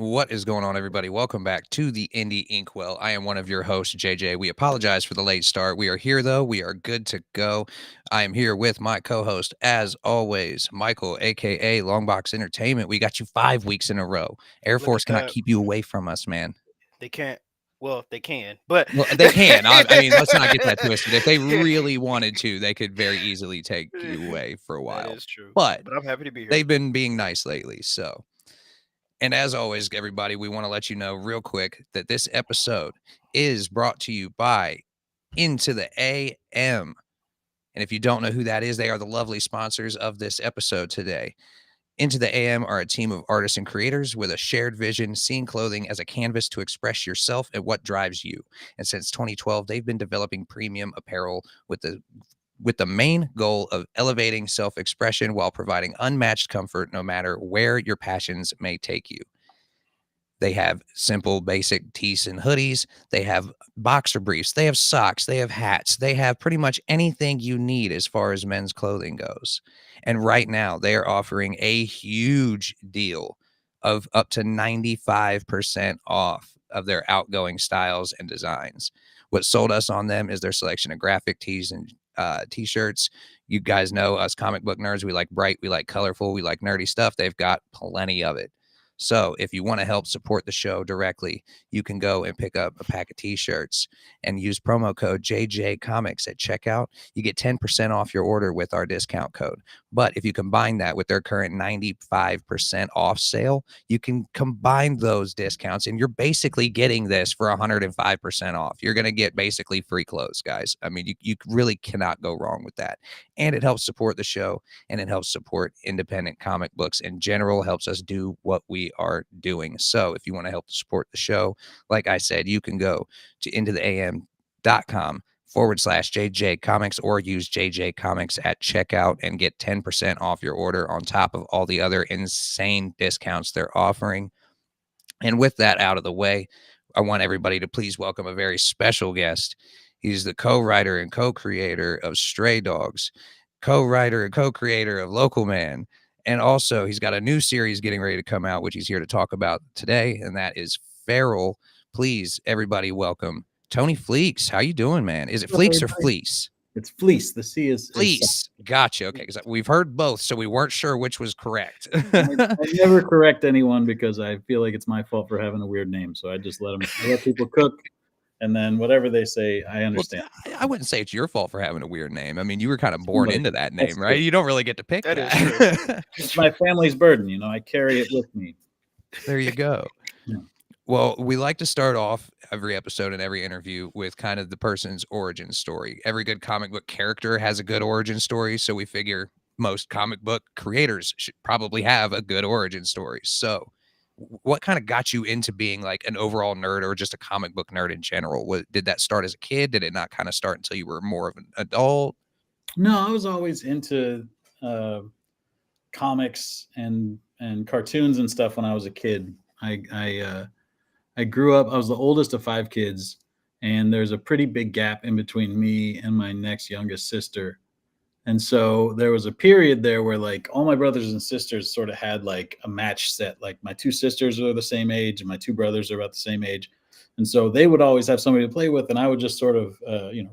What is going on, everybody? Welcome back to the Indie Inkwell. I am one of your hosts, JJ. We apologize for the late start. We are here, though. We are good to go. I am here with my co-host, as always, Michael, aka Longbox Entertainment. We got you 5 weeks in a row. Air Look Force at cannot that. keep you away from us, man. They can't. Well, they can, but Well, they can. I mean, let's not get that twisted. If they really wanted to, they could very easily take you away for a that while. is true. But But I'm happy to be here. they've been being nice lately, so. And as always, everybody, we want to let you know real quick that this episode is brought to you by Into the AM. And if you don't know who that is, they are the lovely sponsors of this episode today. Into the AM are a team of artists and creators with a shared vision, seeing clothing as a canvas to express yourself and what drives you. And since 2012, they've been developing premium apparel with the main goal of elevating self-expression while providing unmatched comfort no matter where your passions may take you. They have simple, basic tees and hoodies. They have boxer briefs. They have socks. They have hats. They have pretty much anything you need as far as men's clothing goes. And right now, they are offering a huge deal of up to 95% off of their outgoing styles and designs. What sold us on them is their selection of graphic tees and t-shirts. You guys know us comic book nerds. We like bright, we like colorful, we like nerdy stuff. They've got plenty of it. So if you want to help support the show directly, you can go and pick up a pack of t-shirts and use promo code JJ Comics at checkout. You get 10% off your order with our discount code. But if you combine that with their current 95% off sale, you can combine those discounts and you're basically getting this for 105% off. You're going to get basically free clothes, guys. I mean, you really cannot go wrong with that. And it helps support the show and it helps support independent comic books in general, helps us do what we are doing. So if you want to help support the show, like I said, you can go to intotheam.com/JJ Comics or use JJ Comics at checkout and get 10% off your order on top of all the other insane discounts they're offering. And with that out of the way, I want everybody to please welcome a very special guest. He's the co-writer and co-creator of Stray Dogs, co-writer and co-creator of Local Man, and also he's got a new series getting ready to come out, which he's here to talk about today, and that is Feral. Please, everybody, welcome Tony Fleecs. How you doing, man? Is it Fleecs or Fleece? It's Fleece. The C is Fleece. Gotcha. Okay, because we've heard both, so we weren't sure which was correct. I never correct anyone because I feel like it's my fault for having a weird name. So I just let people cook, and then whatever they say, I understand. Well, I wouldn't say it's your fault for having a weird name. I mean, you were kind of born into that name, right? True. You don't really get to pick that. Is it's my family's burden. You know, I carry it with me. There you go. Yeah. Well, we like to start off every episode and every interview with kind of the person's origin story. Every good comic book character has a good origin story, so we figure most comic book creators should probably have a good origin story. So, what kind of got you into being like an overall nerd or just a comic book nerd in general? Did that start as a kid? Did it not kind of start until you were more of an adult? No, I was always into comics and cartoons and stuff when I was a kid. I grew up, I was the oldest of 5 kids, and there's a pretty big gap in between me and my next youngest sister. And so there was a period there where like all my brothers and sisters sort of had like a match set. Like my 2 sisters are the same age and my 2 brothers are about the same age. And so they would always have somebody to play with. And I would just sort of,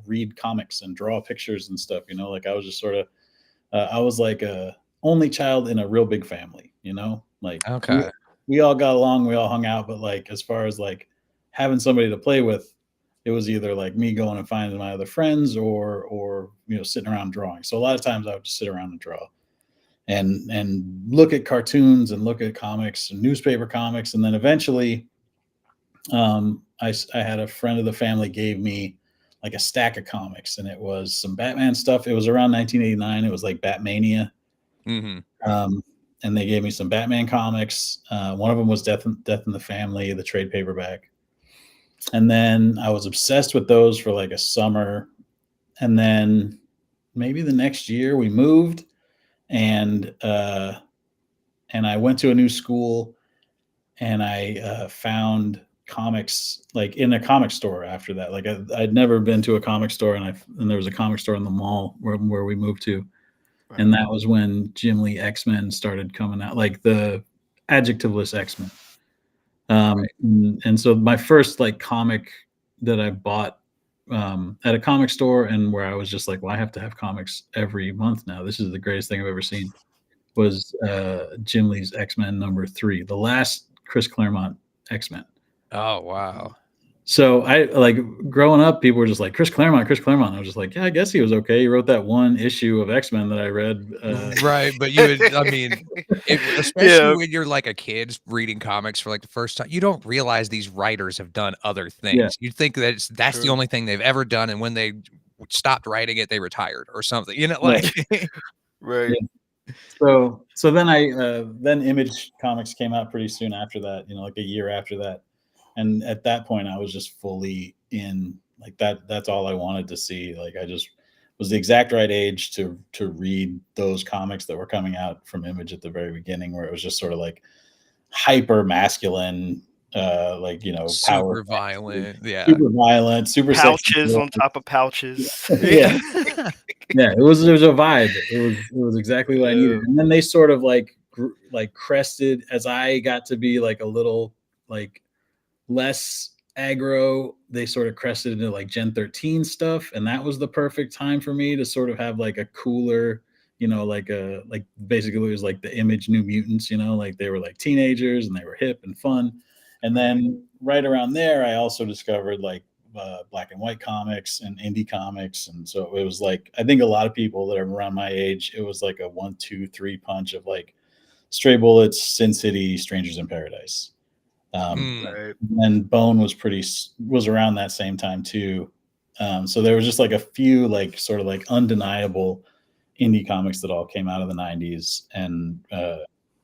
read comics and draw pictures and stuff, like I was just sort of, I was like a only child in a real big family, like, okay. We all got along, we all hung out, but like as far as like having somebody to play with, it was either like me going and finding my other friends or sitting around drawing. So a lot of times I would just sit around and draw and look at cartoons and look at comics and newspaper comics. And then eventually I had a friend of the family gave me like a stack of comics, and it was some Batman stuff. It was around 1989. It was like Batmania. Mm-hmm. And they gave me some Batman comics. One of them was Death in the Family, the trade paperback. And then I was obsessed with those for like a summer. And then maybe the next year we moved, and I went to a new school, and I found comics like in a comic store after that. Like I'd never been to a comic store, and there was a comic store in the mall where we moved to. Right. And that was when Jim Lee X-Men started coming out, like the adjectiveless X-Men. And so my first like comic that I bought at a comic store, and where I was just like, well, I have to have comics every month now. This is the greatest thing I've ever seen. Was Jim Lee's X-Men #3, the last Chris Claremont X-Men. Oh wow. So I like growing up, people were just like Chris Claremont, Chris Claremont. I was just like, yeah, I guess he was okay. He wrote that one issue of X-Men that I read. Right, but you would, I mean, especially when you're like a kid reading comics for like the first time, you don't realize these writers have done other things. Yeah. You'd think that that's the only thing they've ever done, and when they stopped writing it, they retired or something. You know, like Right. Yeah. So then then Image Comics came out pretty soon after that, like a year after that. And at that point I was just fully in, like that's all I wanted to see. Like I just was the exact right age to read those comics that were coming out from Image at the very beginning, where it was just sort of like hyper masculine, like super violent, super violent, super pouches sexy. on top of pouches. Yeah. Yeah, it was a vibe. It was exactly what I needed. And then they sort of like crested as I got to be like a little like less aggro. They sort of crested into like Gen 13 stuff, and that was the perfect time for me to sort of have like a cooler, like basically it was like the Image New Mutants, like they were like teenagers and they were hip and fun. And then right around there, I also discovered like black and white comics and indie comics. And so it was like, I think a lot of people that are around my age, it was like a 1, 2, 3 punch of like Stray Bullets, Sin City, Strangers in Paradise. And Bone was around that same time too. So there was just like a few like sort of like undeniable indie comics that all came out of the 90s. And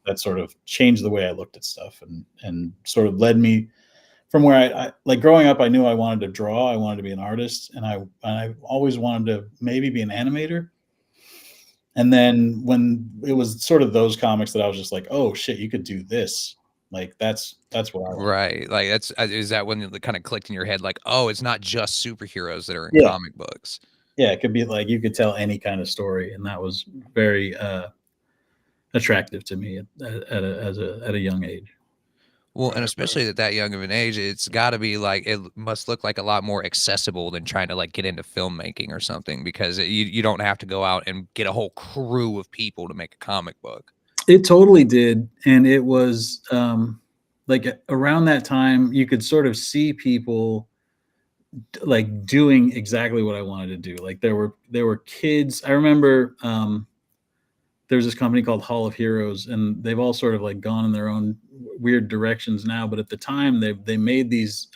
that sort of changed the way I looked at stuff and sort of led me from where I like growing up. I knew I wanted to draw. I wanted to be an artist, and I always wanted to maybe be an animator. And then when it was sort of those comics that I was just like, oh shit, you could do this. Like that's what I want. Right. Like is that when it kind of clicked in your head, like, oh, it's not just superheroes that are in comic books. Yeah, it could be like you could tell any kind of story, and that was very attractive to me at a young age. Well, and especially at that young of an age, it's got to be like, it must look like a lot more accessible than trying to like get into filmmaking or something, because you don't have to go out and get a whole crew of people to make a comic book. It totally did. And it was like around that time, you could sort of see people like doing exactly what I wanted to do. Like there were kids. I remember there's this company called Hall of Heroes, and they've all sort of like gone in their own weird directions now. But at the time they made these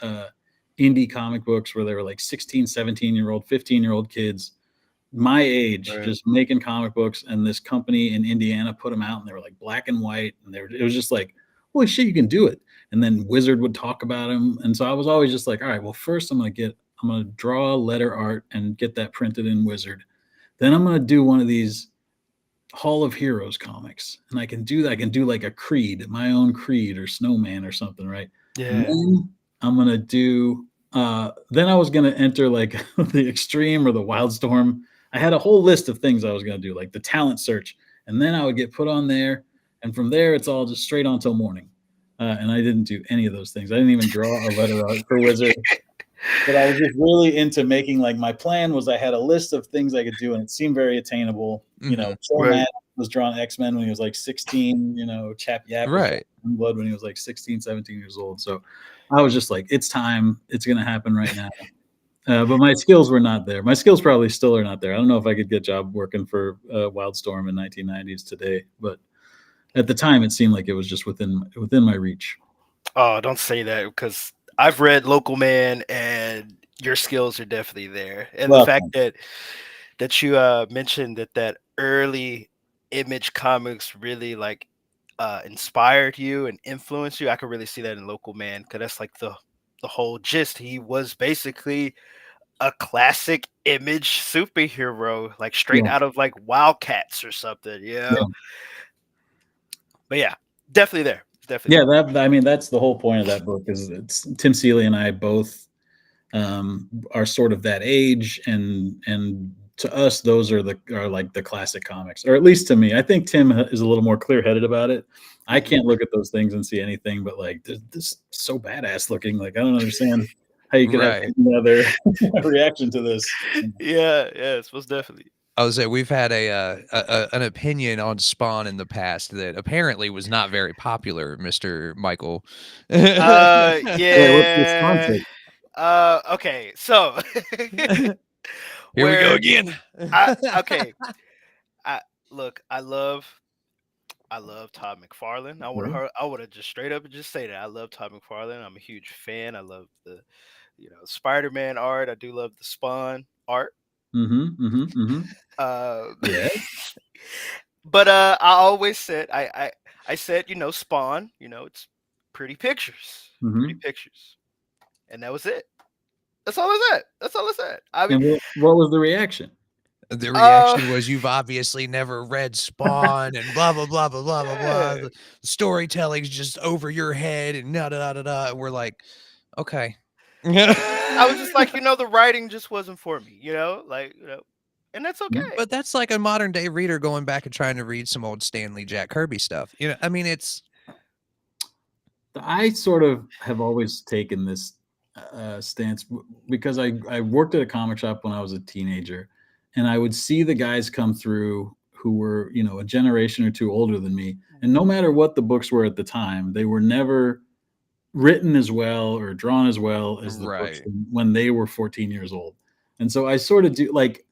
indie comic books where they were like 16, 17-year-old, 15-year-old kids my age, just making comic books. And this company in Indiana put them out, and they were like black and white. And it was just like, holy shit, you can do it. And then Wizard would talk about them. And so I was always just like, all right, well, first I'm going to draw letter art and get that printed in Wizard. Then I'm going to do one of these Hall of Heroes comics, and I can do that. I can do like a Creed, my own Creed or Snowman or something, right? Yeah. And then I'm gonna do. Then I was gonna enter like the Extreme or the Wildstorm. I had a whole list of things I was gonna do, like the Talent Search, and then I would get put on there, and from there it's all just straight on till morning. And I didn't do any of those things. I didn't even draw a letter art for Wizard. But I was just really into making, like, my plan was I had a list of things I could do, and it seemed very attainable. Joe Matt was drawing X-Men when he was like 16, Chap Yap was Blood when he was like 16, 17 years old. So I was just like, it's time. It's going to happen right now. But my skills were not there. My skills probably still are not there. I don't know if I could get a job working for Wildstorm in 1990s today, but at the time it seemed like it was just within my reach. Oh, don't say that, because I've read Local Man, and your skills are definitely there. And the fact that you mentioned that early Image comics really like inspired you and influenced you, I could really see that in Local Man, because that's like the whole gist. He was basically a classic Image superhero, like straight out of like Wildcats or something, But yeah, definitely there. Definitely. That's the whole point of that book. Is it's Tim Seeley and I both are sort of that age and to us, those are like the classic comics, or at least to me. I think Tim is a little more clear headed about it. I can't look at those things and see anything but like this is so badass looking. Like I don't understand how you could have Right. any other reaction to this. Yeah, it's most definitely. I would say we've had an opinion on Spawn in the past that apparently was not very popular, Mr. Michael. Wait, what's this Yeah. concept? Okay, so Here we go where again. okay, I look, I love Todd McFarlane. I want to just straight up and just say that I love Todd McFarlane. I'm a huge fan. I love the Spider-Man art. I do love the Spawn art. Um, Yeah. but I always said I said Spawn. It's pretty pictures, pretty pictures, and that was it. That's all I said. That's all I said. I mean, And what was the reaction? The reaction was, "You've obviously never read Spawn," and blah blah blah blah blah blah blah. yeah. The storytelling's just over your head, and da da da da. We're like, okay. I was just like, the writing just wasn't for me, and that's okay. But that's like a modern day reader going back and trying to read some old Stanley Jack Kirby stuff. I mean, it's. I sort of have always taken this stance because I worked at a comic shop when I was a teenager, and I would see the guys come through who were, a generation or two older than me. And no matter what the books were at the time, they were never written as well or drawn as well as the books when they were 14 years old. And so I sort of do like,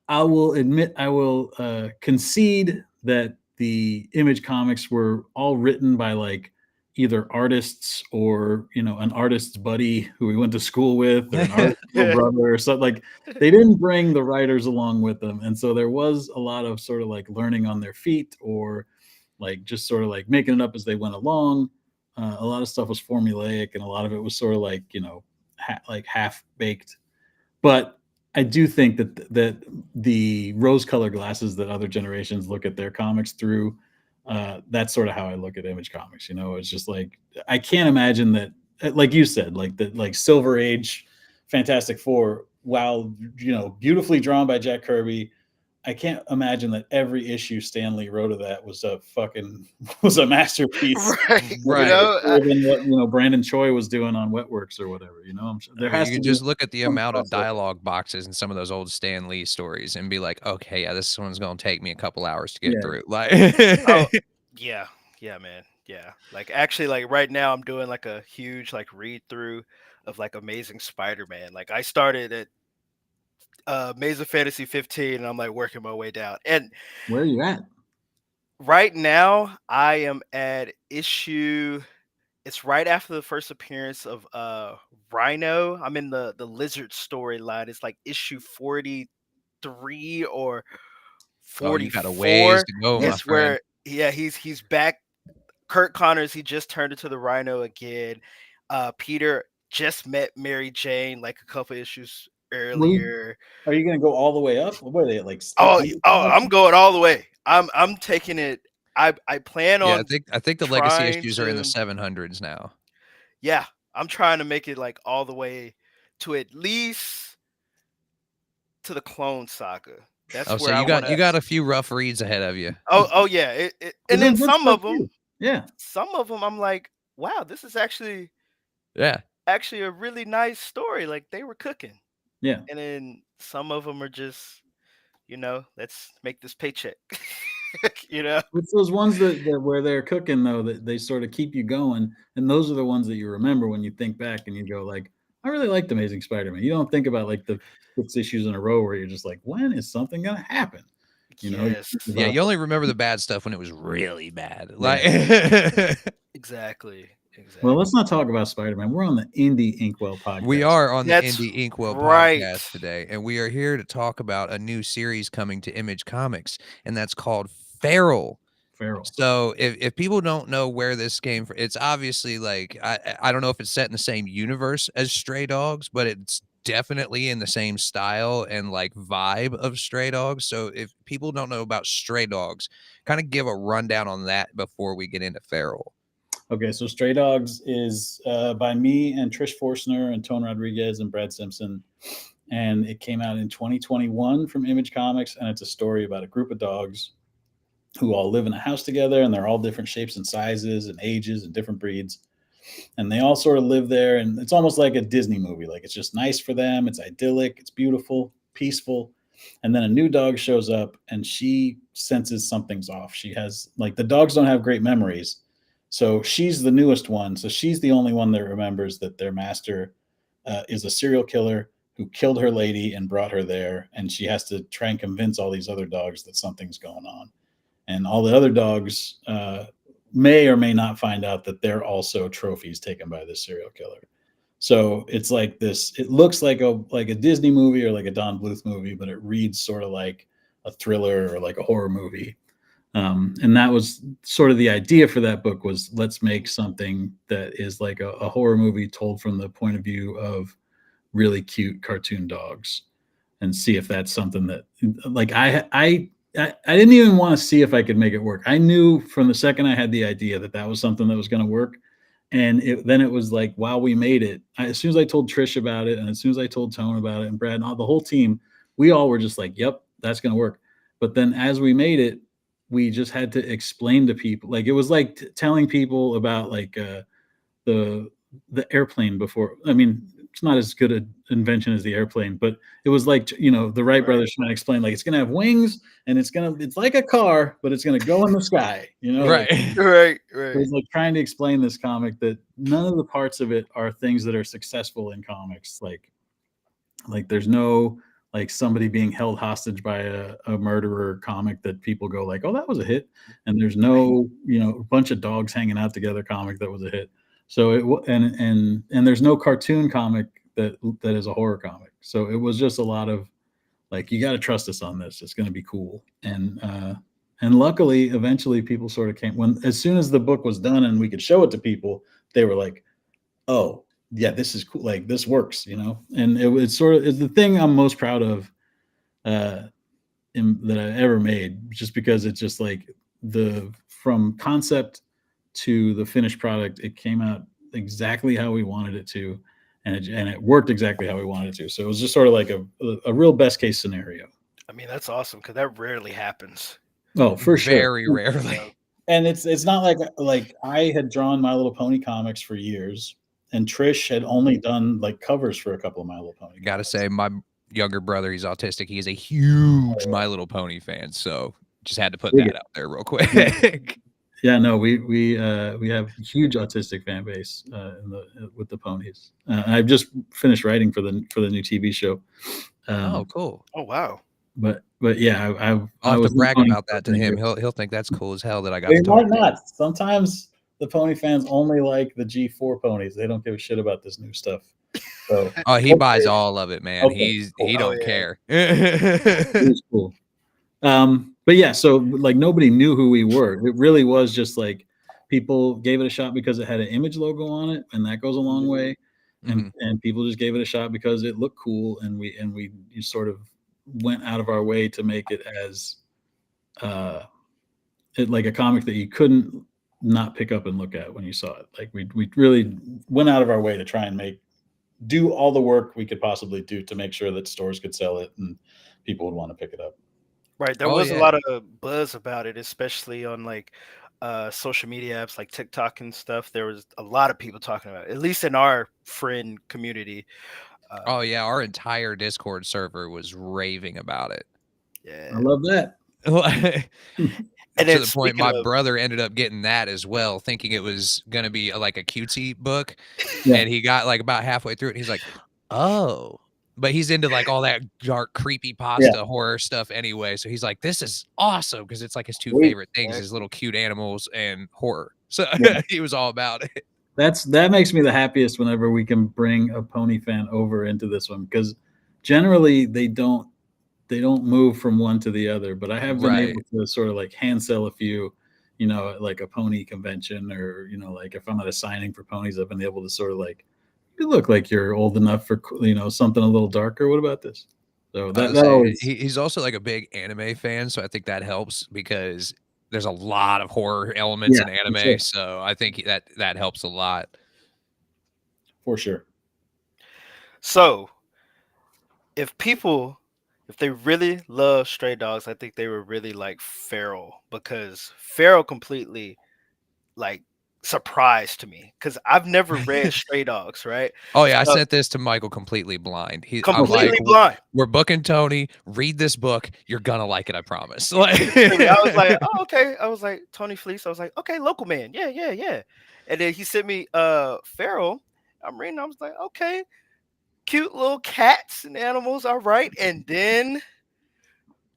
I will admit, I will concede that the Image comics were all written by like either artists or an artist's buddy who we went to school with, or an artist's brother or something. Like they didn't bring the writers along with them, and so there was a lot of sort of like learning on their feet, or like just sort of like making it up as they went along. A lot of stuff was formulaic, and a lot of it was sort of like like half baked. But I do think that the rose-colored glasses that other generations look at their comics through, that's sort of how I look at Image comics. It's just like I can't imagine that, like you said, like that, like Silver Age, Fantastic Four, while beautifully drawn by Jack Kirby, I can't imagine that every issue Stan Lee wrote of that was a masterpiece. Right. Than what Brandon Choi was doing on Wetworks or whatever. I'm sure there has you to can be just look at the amount of crossover. dialogue boxes in some of those old Stan Lee stories and be like, okay, yeah, this one's gonna take me a couple hours to get through. Like, oh yeah, man, yeah. Like actually, like right now, I'm doing like a huge like read through of like Amazing Spider-Man. Like I started at Amazing Fantasy 15, and I'm like working my way down. And where are you at? Right now, I am at issue. It's right after the first appearance of Rhino. I'm in the Lizard storyline. It's like issue 43 or 44. you got a ways to go, my It's friend. where he's back. Kurt Connors, he just turned into the Rhino again. Peter just met Mary Jane like a couple issues earlier. Are you going to go all the way up? What are they like? I'm going all the way. I'm taking it. I plan on. I think the legacy issues are in the 700s now. Yeah, I'm trying to make it like all the way to at least to the Clone Saga. That's where you got a few rough reads ahead of you. Oh yeah, and then some of them, I'm like, wow, this is actually a really nice story. Like they were cooking. Yeah, and then some of them are just, let's make this paycheck. It's those ones that where they're cooking though, that they sort of keep you going, and those are the ones that you remember when you think back and you go like, I really liked Amazing Spider-Man. You don't think about like the 6 issues in a row where you're just like, when is something gonna happen? Yes. You only remember the bad stuff when it was really bad. Like Exactly. Well, let's not talk about Spider-Man. We're on the Indie Inkwell podcast. We are on the Indie Inkwell podcast today, and we are here to talk about a new series coming to Image Comics, and that's called Feral. So if people don't know where this came from, it's obviously like I don't know if it's set in the same universe as Stray Dogs, but it's definitely in the same style and like vibe of Stray Dogs. So if people don't know about Stray Dogs, kind of give a rundown on that before we get into Feral. Okay, so Stray Dogs is by me and Trish Forstner and Tone Rodriguez and Brad Simpson. and it came out in 2021 from Image Comics, and it's a story about a group of dogs who all live in a house together, and they're all different shapes and sizes and ages and different breeds, and they all sort of live there, and it's almost like a Disney movie. Like, it's just nice for them, it's idyllic, it's beautiful, peaceful. And then a new dog shows up, and she senses something's off. She has, like, the dogs don't have great memories, so she's the newest one, so she's the only one that remembers that their master is a serial killer who killed her lady and brought her there, and she has to try and convince all these other dogs that something's going on. And all the other dogs may or may not find out that they're also trophies taken by this serial killer. So it's like this. It looks like a Disney movie or like a Don Bluth movie, but it reads sort of like a thriller or like a horror movie. And that was sort of the idea for that book, was let's make something that is like a horror movie told from the point of view of really cute cartoon dogs, and see if that's something that, like, I didn't even want to see if I could make it work. I knew from the second I had the idea that that was something that was going to work. And then it was like, while we made it, as soon as I told Trish about it, and as soon as I told Tone about it, and Brad and all, the whole team, we all were just like, yep, that's going to work. But then as we made it, we just had to explain to people. Like, it was like telling people about like the airplane before. I mean, it's not as good an invention as the airplane, but it was like, the Wright brothers trying to explain, like, it's going to have wings, and it's like a car, but it's going to go in the sky, Right. Right. It was like trying to explain this comic that none of the parts of it are things that are successful in comics. Like there's no, like, somebody being held hostage by a murderer comic that people go like, oh, that was a hit. And there's no, a bunch of dogs hanging out together comic that was a hit. So and there's no cartoon comic that is a horror comic. So it was just a lot of like, you got to trust us on this. It's going to be cool. And luckily, eventually, people sort of as soon as the book was done and we could show it to people, they were like, oh yeah, this is cool. Like, this works, And it's the thing I'm most proud of that I ever made, just because it's just like from concept to the finished product, it came out exactly how we wanted it to, and it worked exactly how we wanted it to. So it was just sort of like a real best case scenario. I mean, that's awesome, because that rarely happens. Oh, for sure. Very rarely. And it's not like I had drawn My Little Pony comics for years, and Trish had only done like covers for a couple of My Little Pony. Gotta say, my younger brother, he's autistic. He is a huge My Little Pony fan, so just had to put that out there real quick. Yeah, no, we have a huge autistic fan base with the ponies. I've just finished writing for the new TV show. Oh, cool! Oh, wow! But yeah, I'll have to brag about that to him. He'll think that's cool as hell that I got. They might not. Sometimes the pony fans only like the G4 ponies. They don't give a shit about this new stuff. So he buys all of it, man. He don't care. It's cool. But yeah, so like, nobody knew who we were. It really was just like, people gave it a shot because it had an Image logo on it, and that goes a long way. And people just gave it a shot because it looked cool, and we sort of went out of our way to make it as like a comic that you couldn't not pick up and look at when you saw it. Like, we really went out of our way to try and do all the work we could possibly do to make sure that stores could sell it and people would want to pick it up. Right. There was a lot of buzz about it, especially on like social media apps like TikTok and stuff. There was a lot of people talking about it, at least in our friend community. Oh yeah, our entire Discord server was raving about it. Yeah, I love that. And to the point, my brother ended up getting that as well, thinking it was going to be like a cutesy book. Yeah. And he got like about halfway through it. And he's like, oh, but he's into like all that dark, creepy pasta horror stuff anyway. So he's like, this is awesome, because it's like his two favorite things is little cute animals and horror. So he was all about it. That makes me the happiest whenever we can bring a pony fan over into this one, because generally they don't move from one to the other. But I have been able to sort of like hand sell a few, like a pony convention, or like if I'm at a signing for ponies, I've been able to sort of like, you look like you're old enough for something a little darker. What about this? So he's also like a big anime fan, so I think that helps, because there's a lot of horror elements in anime. Sure. So I think that helps a lot. For sure. So if people, if they really love Stray Dogs, I think they would really like Feral, because Feral completely like surprised me because I've never read Stray Dogs, right? Oh yeah, I So sent this to Michael completely blind. I'm Okay. like, completely blind. We're booking Tony. Read this book. You're gonna like it. I promise." Like, Literally, I was like, "Oh, okay." I was like, Tony Fleecs. I was like, "Okay, local man. Yeah, yeah, yeah." And then he sent me Feral. I'm reading. I was like, "Okay, cute little cats and animals. All right." And then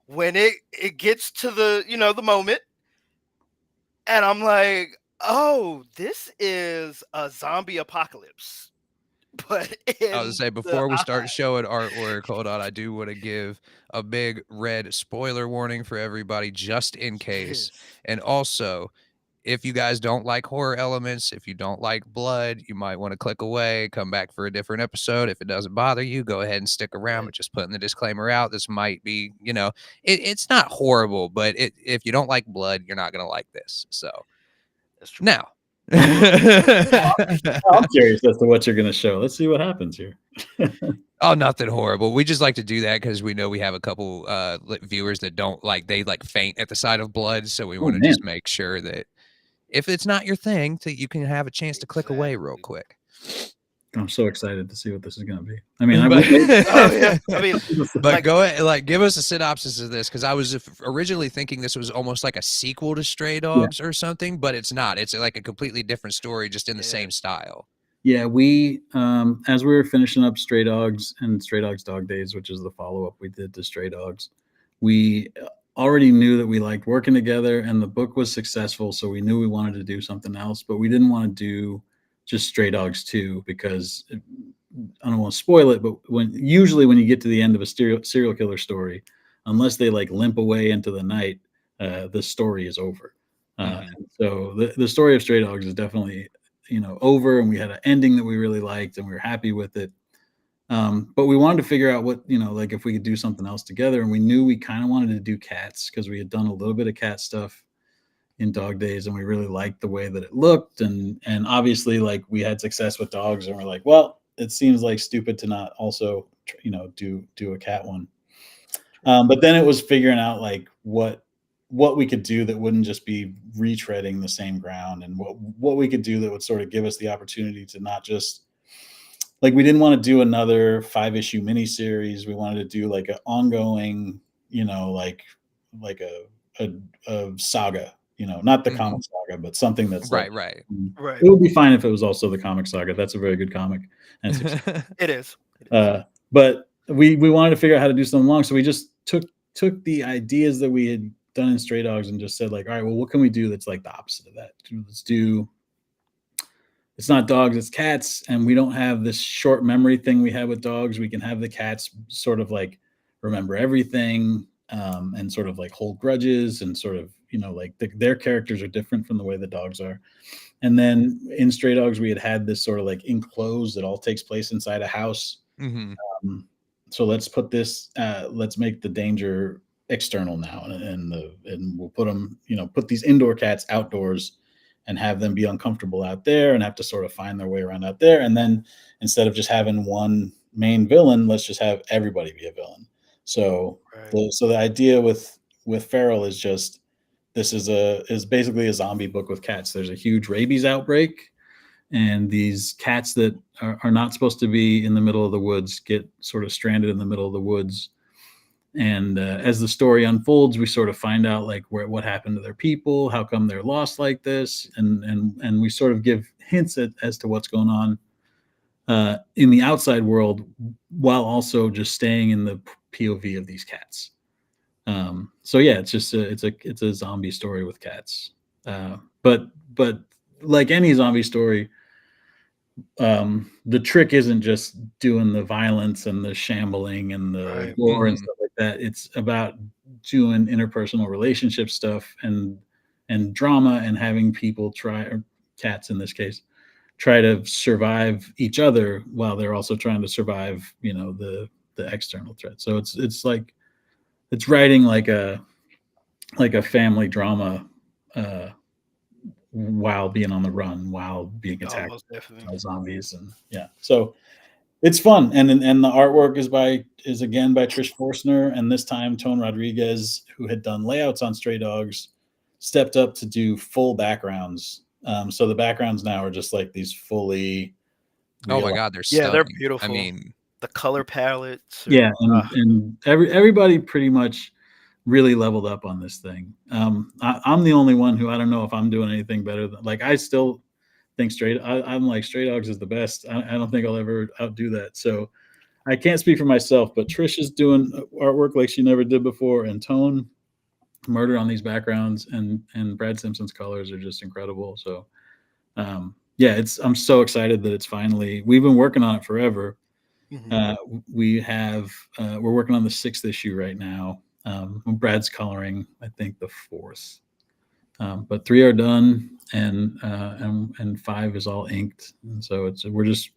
when it gets to the the moment, and I'm like, "Oh, this is a zombie apocalypse." But I was in gonna say the before we eye. start showing artwork, hold on. I do want to give a big red spoiler warning for everybody, just in case. Yes. And also, if you guys don't like horror elements, if you don't like blood, you might want to click away, come back for a different episode. If it doesn't bother you, go ahead and stick around. Yeah, But just putting the disclaimer out, this might be, it's not horrible, but if you don't like blood, you're not gonna like this. So that's true. now. I'm curious as to what you're going to show. Let's see what happens here. Oh, nothing horrible. We just like to do that because we know we have a couple viewers that don't like, they like faint at the sight of blood. So we Oh want to man, just make sure that if it's not your thing, that you can have a chance to click away real Exactly. quick. I'm so excited to see what this is going to be. I mean, But Oh yeah. I mean, but like go ahead, like give us a synopsis of this, because I was originally thinking this was almost like a sequel to Stray yeah, Dogs or something, but it's not. It's like a completely different story, just in the yeah. same style. yeah. We as we were finishing up Stray Dogs and Stray Dogs Dog Days, which is the follow up we did to Stray Dogs, we already knew that we liked working together, and the book was successful, so we knew we wanted to do something else, but we didn't want to do just Stray Dogs 2 because I don't want to spoil it, but usually when you get to the end of a serial killer story, unless they like limp away into the night, the story is over. Mhm. So the story of Stray Dogs is definitely over, and we had an ending that we really liked, and we were happy with it. But we wanted to figure out what like if we could do something else together, and we knew we kind of wanted to do cats because we had done a little bit of cat stuff in Dog Days, and we really liked the way that it looked, and obviously like we had success with dogs, and we're like, well, it seems like stupid to not also do a cat one. But then it was figuring out like what we could do that wouldn't just be retreading the same ground, and what we could do that would sort of give us the opportunity to not just like, we didn't want to do another 5-issue miniseries. We wanted to do like an ongoing, like a saga, not the comic Mhm. saga, but something that's like, Right, right. Right. it would be fine if it was also the comic saga. That's a very good comic. And it's, It is. It is. but we wanted to figure out how to do something long. So we just took the ideas that we had done in Stray Dogs and just said like, all right, well, what can we do that's like the opposite of that? Let's do, it's not dogs, it's cats, and we don't have this short memory thing we had with dogs. We can have the cats sort of like remember everything, and sort of like hold grudges, and sort of like their characters are different from the way the dogs are. And then in Stray Dogs we had this sort of like enclosed, it all takes place inside a house. Mhm. So let's put this let's make the danger external now, and we'll put them, put these indoor cats outdoors and have them be uncomfortable out there and have to sort of find their way around out there. And then instead of just having one main villain, let's just have everybody be a villain. So Right. the idea with Feral is just, this is basically a zombie book with cats. There's a huge rabies outbreak, and these cats that are not supposed to be in the middle of the woods get sort of stranded in the middle of the woods. And as the story unfolds, we sort of find out like what happened to their people, how come they're lost like this, and we sort of give hints as to what's going on in the outside world, while also just staying in the POV of these cats. So yeah, it's just it's a zombie story with cats. But like any zombie story, the trick isn't just doing the violence and the shambling and the Right. gore and Mhm. stuff like that. It's about doing interpersonal relationship stuff and drama, and having people try, or cats in this case, try to survive each other while they're also trying to survive, the external threat. So it's like it's writing like a family drama, uh, while being on the run, while being Oh, attacked most definitely. by zombies, and yeah. So It's fun, and the artwork is again by Trish Forstner, and this time Tone Rodriguez, who had done layouts on Stray Dogs, stepped up to do full backgrounds. So the backgrounds now are just like these fully Oh my real. God, they're Yeah, they're stunning. I beautiful. mean, The color palettes. Yeah, and everybody pretty much really leveled up on this thing. I'm the only one who I don't know if I'm doing anything better than, like, I still think I'm like Stray Dogs is the best. I don't think I'll ever outdo that. So I can't speak for myself, but Trish is doing artwork like she never did before, and Tone Murder on these backgrounds, and Brad Simpson's colors are just incredible. So yeah, I'm so excited that it's finally, we've been working on it forever. We're working on the 6th issue right now. Brad's coloring, I think, the 4th. But 3 are done, and 5 is all inked. And so we're just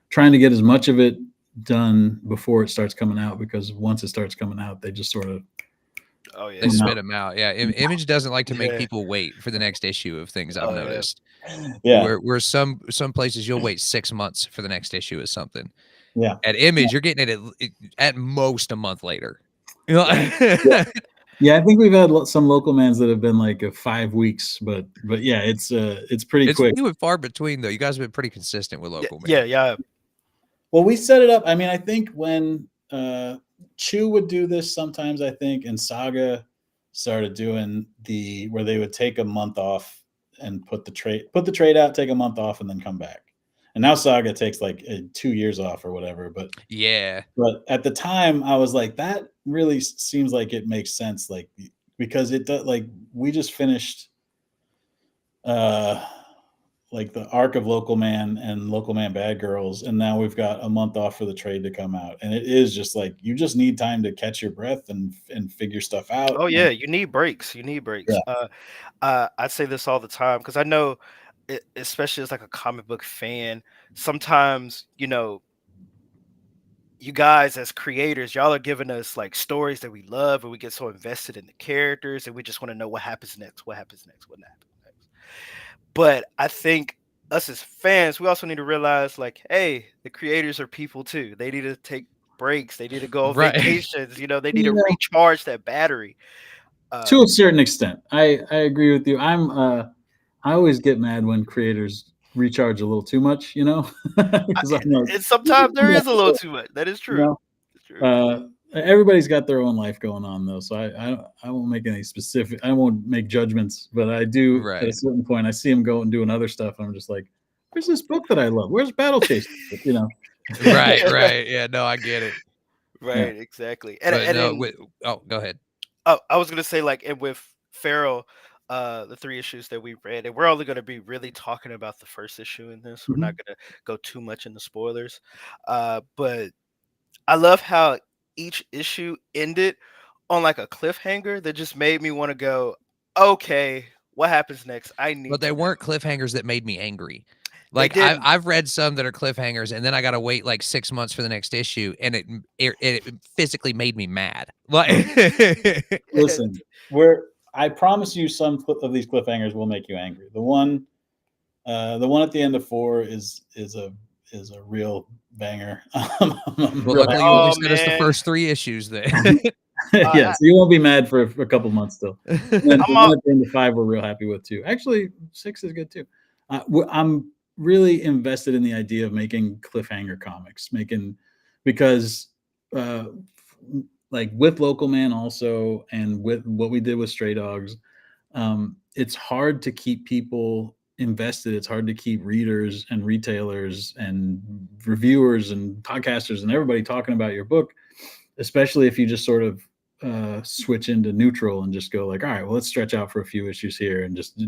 trying to get as much of it done before it starts coming out, because once it starts coming out, they just sort of they spit them out. Yeah, Image doesn't like to make Yeah. people wait for the next issue of things. I've Oh, yeah. noticed. Yeah. Where some places you'll wait 6 months for the next issue of something. Yeah. At Image, you're getting it at most a month later. You know? Yeah, I think we've had some local mans that have been like 5 weeks, but yeah, it's pretty quick. It's few and far between, though. You guys have been pretty consistent with local man. Yeah. Well, we set it up. I mean, I think when Chew would do this sometimes, I think, and Saga started doing where they would take a month off and put the trade out, take a month off, and then come back. And now Saga takes like 2 years off or whatever. But yeah, but at the time, I was like, that really seems like it makes sense, like, because it does. Like, we just finished like the arc of Local Man and Local Man Bad Girls, and now we've got a month off for the trade to come out, and it is just like, you just need time to catch your breath and figure stuff out. Oh yeah, you need breaks. Yeah. I say this all the time because I know, especially as like a comic book fan, sometimes you guys as creators, y'all are giving us like stories that we love, and we get so invested in the characters, and we just want to know what happens next. But I think us as fans, we also need to realize, like, hey, the creators are people too. They need to take breaks. They need to go on vacations. They need to recharge that battery. To a certain extent, I agree with you. I always get mad when creators recharge a little too much, and sometimes there is a little too much. That is true. Everybody's got their own life going on, though, so I won't make any specific. I won't make judgments, but I do at a certain point. I see them go and doing other stuff, and I'm just like, "Where's this book that I love? Where's Battle Chase?" Right. Yeah, no, I get it. Right, exactly. Go ahead. Oh, I was gonna say, like, and with Feral, the 3 issues that we read, and we're only gonna be really talking about the first issue in this. We're not gonna go too much into spoilers, but I love how each issue ended on like a cliffhanger that just made me want to go, okay, what happens next? But they weren't cliffhangers that made me angry. Like, I've read some that are cliffhangers, and then I got to wait like 6 months for the next issue, and it physically made me mad. Like, listen, I promise you, some of these cliffhangers will make you angry. The one at the end of 4 is a real banger. Well, luckily you only sent us the first 3 issues then. Yeah, so you won't be mad for a couple months still. And then the one at the end of 5 we're real happy with too. Actually, 6 is good too. I'm really invested in the idea of making cliffhanger comics, because like with Local Man also, and with what we did with Stray Dogs, it's hard to keep people invested. It's hard to keep readers and retailers and reviewers and podcasters and everybody talking about your book, especially if you just sort of switch into neutral and just go like, all right, well, let's stretch out for a few issues here and just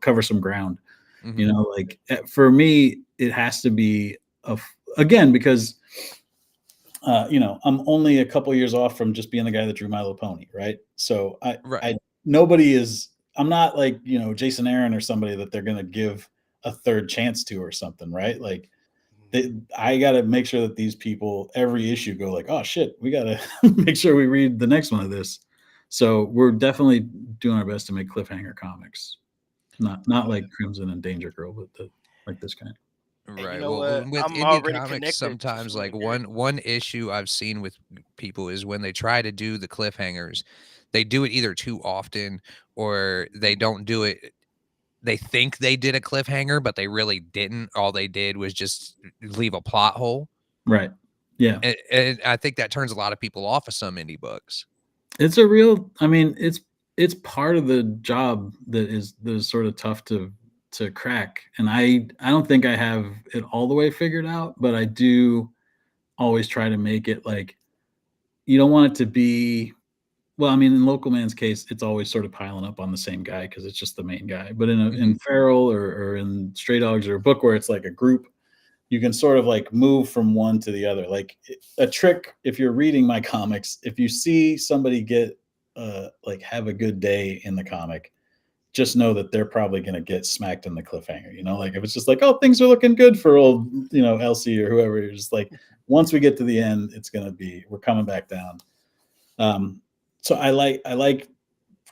cover some ground. Like, for me, it has to be again, because I'm only a couple years off from just being the guy that drew My Little Pony, right? So I'm not like, Jason Aaron or somebody that they're going to give a third chance to or something, right? Like, I got to make sure that these people every issue go like, oh shit, we got to make sure we read the next one of this. So we're definitely doing our best to make cliffhanger comics, not like Crimson and Danger Girl, but like this kind. And you Right. know Well, what? with I'm indie already comics, connected to sometimes some of like the one characters. issue I've seen with people is when they try to do the cliffhangers, they do it either too often or they don't do it. They think they did a cliffhanger, but they really didn't. All they did was just leave a plot hole. Right. Yeah. And I think that turns a lot of people off of some indie books. It's a real, I mean, it's part of the job that is sort of tough to crack. And I don't think I have it all the way figured out, but I do always try to make it like you don't want it to be, well, I mean, in Local Man's case, it's always sort of piling up on the same guy because it's just the main guy. But in Feral or in Stray Dogs or a book where it's like a group, you can sort of like move from one to the other. Like a trick, if you're reading my comics, if you see somebody get like have a good day in the comic, just know that they're probably going to get smacked in the cliffhanger. You know, like if it's just like, oh, things are looking good for old, you know, Elsie or whoever, you're just like, once we get to the end, it's going to be, we're coming back down. So I like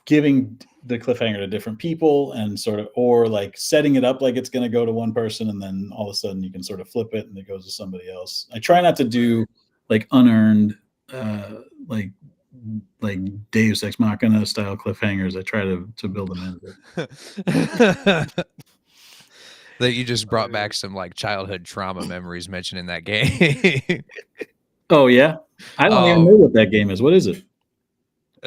giving the cliffhanger to different people and sort of, or like setting it up like it's going to go to one person and then all of a sudden you can sort of flip it and it goes to somebody else. I try not to do like unearned, like Deus Ex Machina style cliffhangers. I try to build them in. That you just brought back some like childhood trauma memories mentioning that game. Oh yeah, I don't even know what that game is. What is it?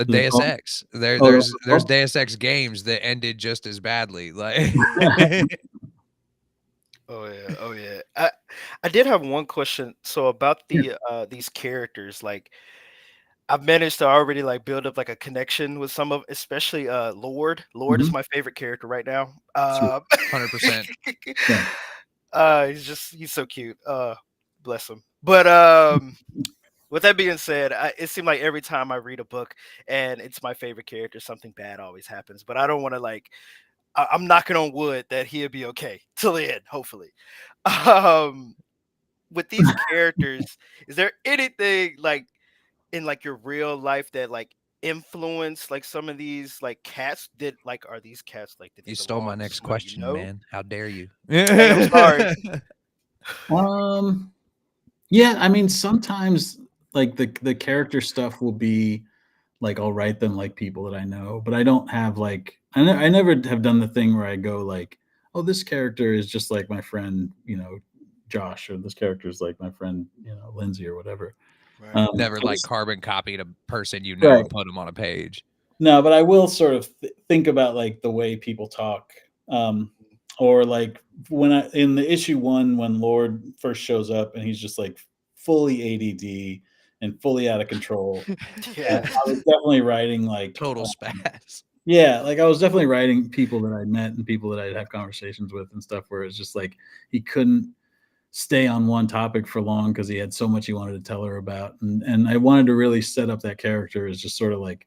Deus Ex. There's Deus Ex games that ended just as badly. Like Oh yeah, oh yeah. I did have one question. So about these characters, like I've managed to already like build up like a connection with some of, especially Lord. Lord is Mhm. my favorite character right now. Sweet. 100%. Yeah. He's so cute. Bless him. But with that being said, it seemed like every time I read a book and it's my favorite character, something bad always happens. But I don't want to like I'm knocking on wood that he'll be okay till the end, hopefully. Um, with these characters, is there anything like in like your real life that like influence like some of these like cats? Did like are these cats like did they You stole my belong to next somebody you question, know? man. How dare you? Hey, I'm sorry. Um, yeah, I mean, sometimes like the character stuff will be like I'll write them like people that I know, but I don't have like I never have done the thing where I go like, oh, this character is just like my friend, you know, Josh, or this character is like my friend, you know, Lindsay or whatever. Right. Never I like just, carbon copied a person you know right. and put them on a page. No, but I will sort of think about like the way people talk, or like when I in the issue one when Lord first shows up and he's just like fully ADD and fully out of control. Yeah. I was definitely writing like, Total spaz. yeah, like I was definitely writing people that I'd met and people that I'd have conversations with and stuff where it's just like he couldn't stay on one topic for long because he had so much he wanted to tell her about, and I wanted to really set up that character as just sort of like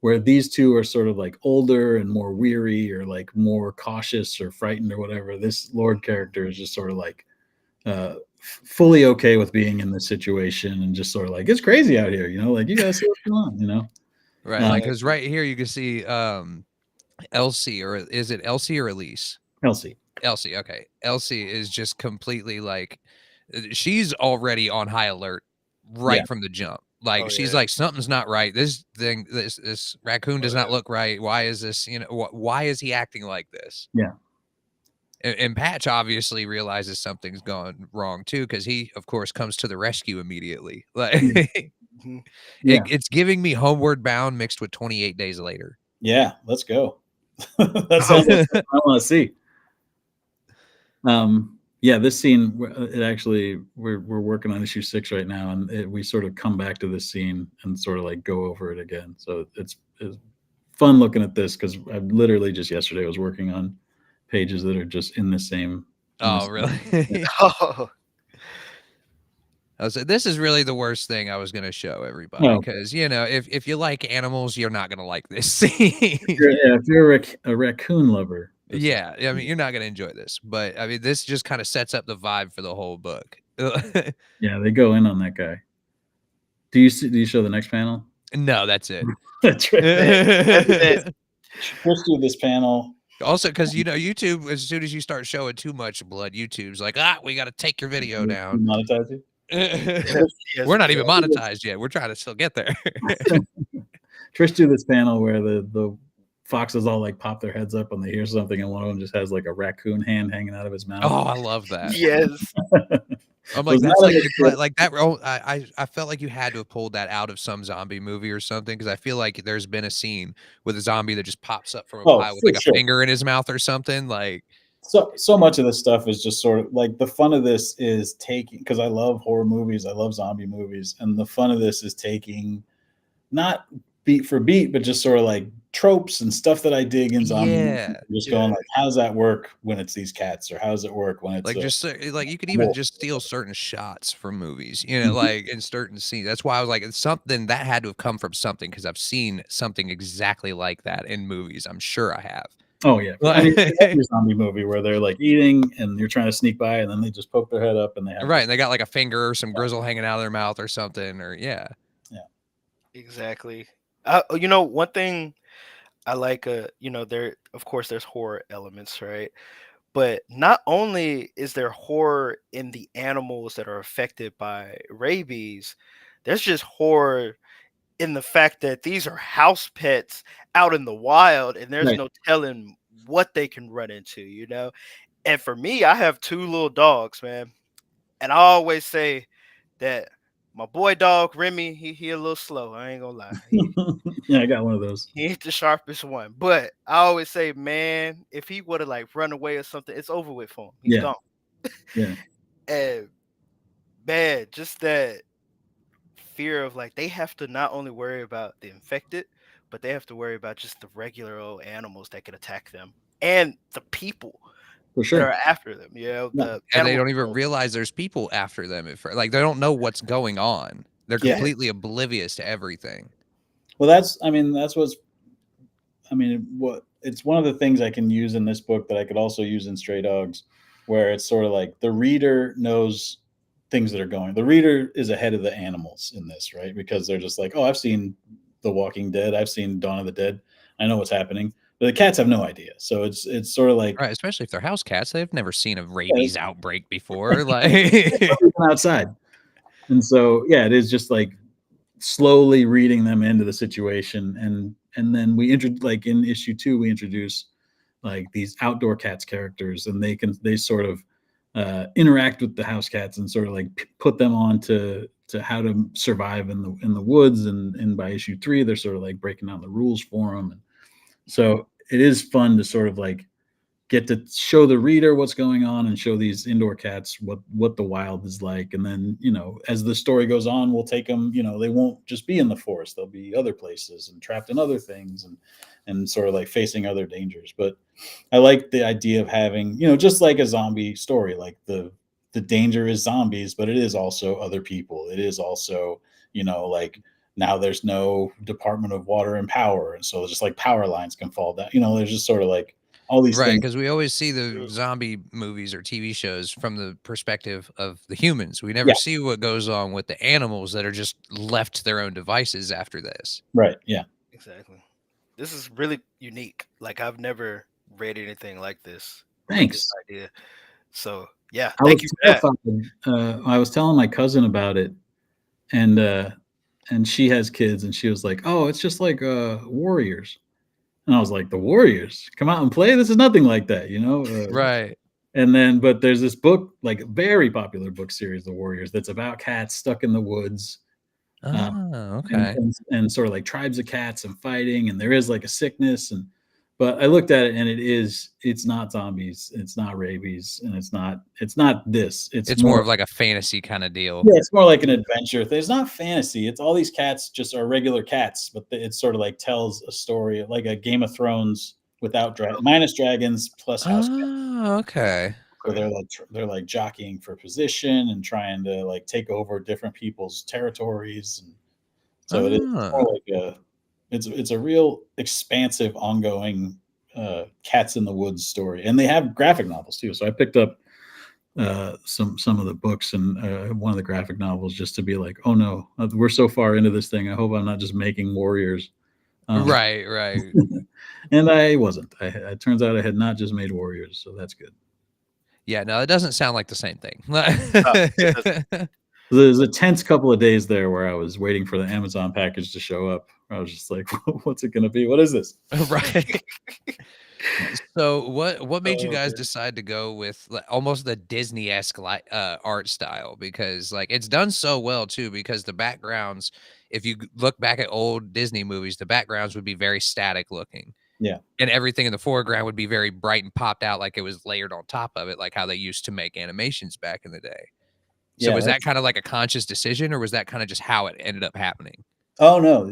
where these two are sort of like older and more weary or like more cautious or frightened or whatever. This Lord character is just sort of like fully okay with being in this situation and just sort of like it's crazy out here, you know, like you gotta see what's going on, you know. Right. Like because right here you can see Elsie, or is it Elsie or Elise? Elsie. Elsie, okay. Elsie is just completely like she's already on high alert Yeah. right from the jump. Like Oh she's yeah. like something's not right. This raccoon does not look right. Why is this? You know, why is he acting like this? Yeah. And Patch obviously realizes something's gone wrong too, because he, of course, comes to the rescue immediately. Like Mhm. Yeah. it's giving me Homeward Bound mixed with 28 Days Later. Yeah. Let's go. That sounds like something I want to see. Yeah, this scene, it actually we're working on issue 6 right now, and we sort of come back to this scene and sort of like go over it again. So it's fun looking at this because I literally just yesterday was working on pages that are just in the same. Oh, really? Oh, I was this is really the worst thing I was gonna show everybody Oh, because you know if you like animals, you're not gonna like this scene. if you're a raccoon lover, Yeah, I mean you're not gonna enjoy this, but I mean this just kind of sets up the vibe for the whole book. yeah, they go in on that guy. Do you see? Do you show the next panel? No, that's it. That's right. man. That's it. Let's do this panel. Also, because YouTube, as soon as you start showing too much blood, YouTube's like, we got to take your video down. Monetize it. Yes, We're not exactly. even monetized yet. We're trying to still get there. Trish do this panel where the foxes all like pop their heads up when they hear something, and one of them just has like a raccoon hand hanging out of his mouth. Oh, I love that. Yes. I'm So like, it's that's not like in the script. like that. I felt like you had to have pulled that out of some zombie movie or something, because I feel like there's been a scene with a zombie that just pops up from a Oh, pile with for like a sure. finger in his mouth or something. Like, So much of this stuff is just sort of like the fun of this is taking, because I love horror movies, I love zombie movies, and the fun of this is taking not beat for beat, but just sort of like tropes and stuff that I dig in zombie movies, yeah, just Yeah. going like, how does that work when it's these cats, or how does it work when it's like a just like you could even wolf? just steal certain shots from movies, Mhm. like in certain scenes. That's why I was like, it's something that had to have come from something, because I've seen something exactly like that in movies. I'm sure I have. Oh yeah, I mean, Like, every zombie movie where they're like eating and you're trying to sneak by, and then they just poke their head up and they have right, this. and they got like a finger or some grizzle hanging out of their mouth or something, or yeah. Exactly. One thing I like, there, of course, there's horror elements, right? But not only is there horror in the animals that are affected by rabies, there's just horror in the fact that these are house pets out in the wild, and there's Right. no telling what they can run into. And for me, I have two little dogs, man. And I always say that my boy dog Remy, he a little slow. I ain't gonna lie. Yeah, I got one of those. He ain't the sharpest one. But I always say, man, if he would have like run away or something, it's over with for him. He's Yeah, gone. yeah, And man, just that fear of like they have to not only worry about the infected, but they have to worry about just the regular old animals that could attack them and the people for that sure. are after them. Yeah, The And they animal don't even control. realize there's people after them like they don't know what's going on. They're yeah. completely oblivious to everything. Well, that's what's. I mean, what it's one of the things I can use in this book that I could also use in Stray Dogs, where it's sort of like the reader knows things that are going. The reader is ahead of the animals in this, right? Because they're just like, oh, I've seen The Walking Dead, I've seen Dawn of the Dead, I know what's happening. But the cats have no idea, so it's sort of like Right, especially if they're house cats. They've never seen a yeah, rabies outbreak before. Like, outside, and so yeah, it is just like slowly reading them into the situation, and then like in issue 2 we introduce like these outdoor cats characters, and they sort of interact with the house cats and sort of like put them on to how to survive in the woods, and by issue 3 they're sort of like breaking down the rules for them, and so it is fun to sort of like get to show the reader what's going on and show these indoor cats what the wild is like, and then as the story goes on we'll take them, they won't just be in the forest, they'll be other places and trapped in other things, and sort of like facing other dangers. But I like the idea of having, just like a zombie story, like the danger is zombies, but it is also other people, it is also, like now there's no Department of Water and Power, and so just like power lines can fall down, there's just sort of like all these right, things. because we always see the zombie movies or TV shows from the perspective of the humans. We never Yeah, see what goes on with the animals that are just left to their own devices after this. right, yeah. Exactly. This is really unique. Like I've never read anything like this with this Thanks. idea. So yeah, I thank was you for that. terrified. I was telling my cousin about it, and she has kids, and she was like, "Oh, it's just like Warriors," and I was like, "The Warriors come out and play? This is nothing like that, you know." Right. And then, but there's this book, like a very popular book series, The Warriors, that's about cats stuck in the woods, uh, Oh, and, okay. and and sort of like tribes of cats and fighting, and there is like a sickness, and but I looked at it, and it's not zombies, it's not rabies, and it's not this. It's It's more more, of like a fantasy kind of deal. yeah, it's more like an adventure thing. It's not fantasy. It's all these cats just are regular cats, but it sort of like tells a story like a Game of Thrones without minus dragons plus house cats. Oh, okay. So Okay. they're like jockeying for position and trying to like take over different people's territories, and so it's Oh. more like it's a real expansive, ongoing cats in the woods story, and they have graphic novels too. So I picked up some of the books and one of the graphic novels just to be like, oh no, we're so far into this thing. I hope I'm not just making warriors. Right. And I wasn't. It turns out I had not just made warriors, so that's good. Yeah, no, it doesn't sound like the same thing. It doesn't. There's a tense couple of days there where I was waiting for the Amazon package to show up. I was just like, what's it going to be? What is this? Right. So what made you Oh, guys man. decide to go with almost the Disney-esque art style? Because like it's done so well too, because the backgrounds, if you look back at old Disney movies, the backgrounds would be very static looking. Yeah. And everything in the foreground would be very bright and popped out like it was layered on top of it, like how they used to make animations back in the day. So Yeah. was that kind of like a conscious decision, or was that kind of just how it ended up happening? Oh, no.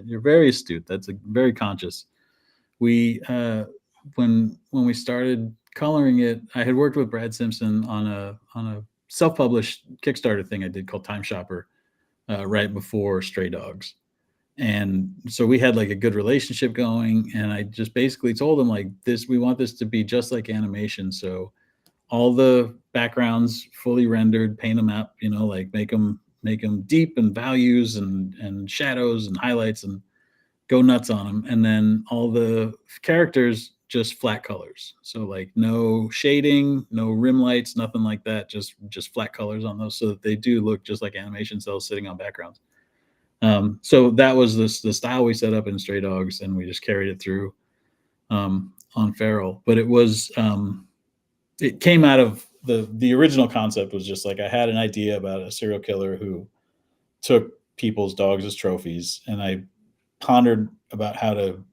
You're very astute. That's very conscious. We, when we started coloring it, I had worked with Brad Simpson on a self-published Kickstarter thing I did called Time Shopper right before Stray Dogs. And so we had like a good relationship going, and I just basically told him like this, we want this to be just like animation. So all the backgrounds fully rendered, paint them up, like make them deep and values and shadows and highlights and go nuts on them. And then all the characters just flat colors. So like no shading, no rim lights, nothing like that. Just flat colors on those, so that they do look just like animation cells sitting on backgrounds. So that was the style we set up in Stray Dogs, and we just carried it through on Feral. But it came out of the original concept was just like I had an idea about a serial killer who took people's dogs as trophies, and I pondered about how to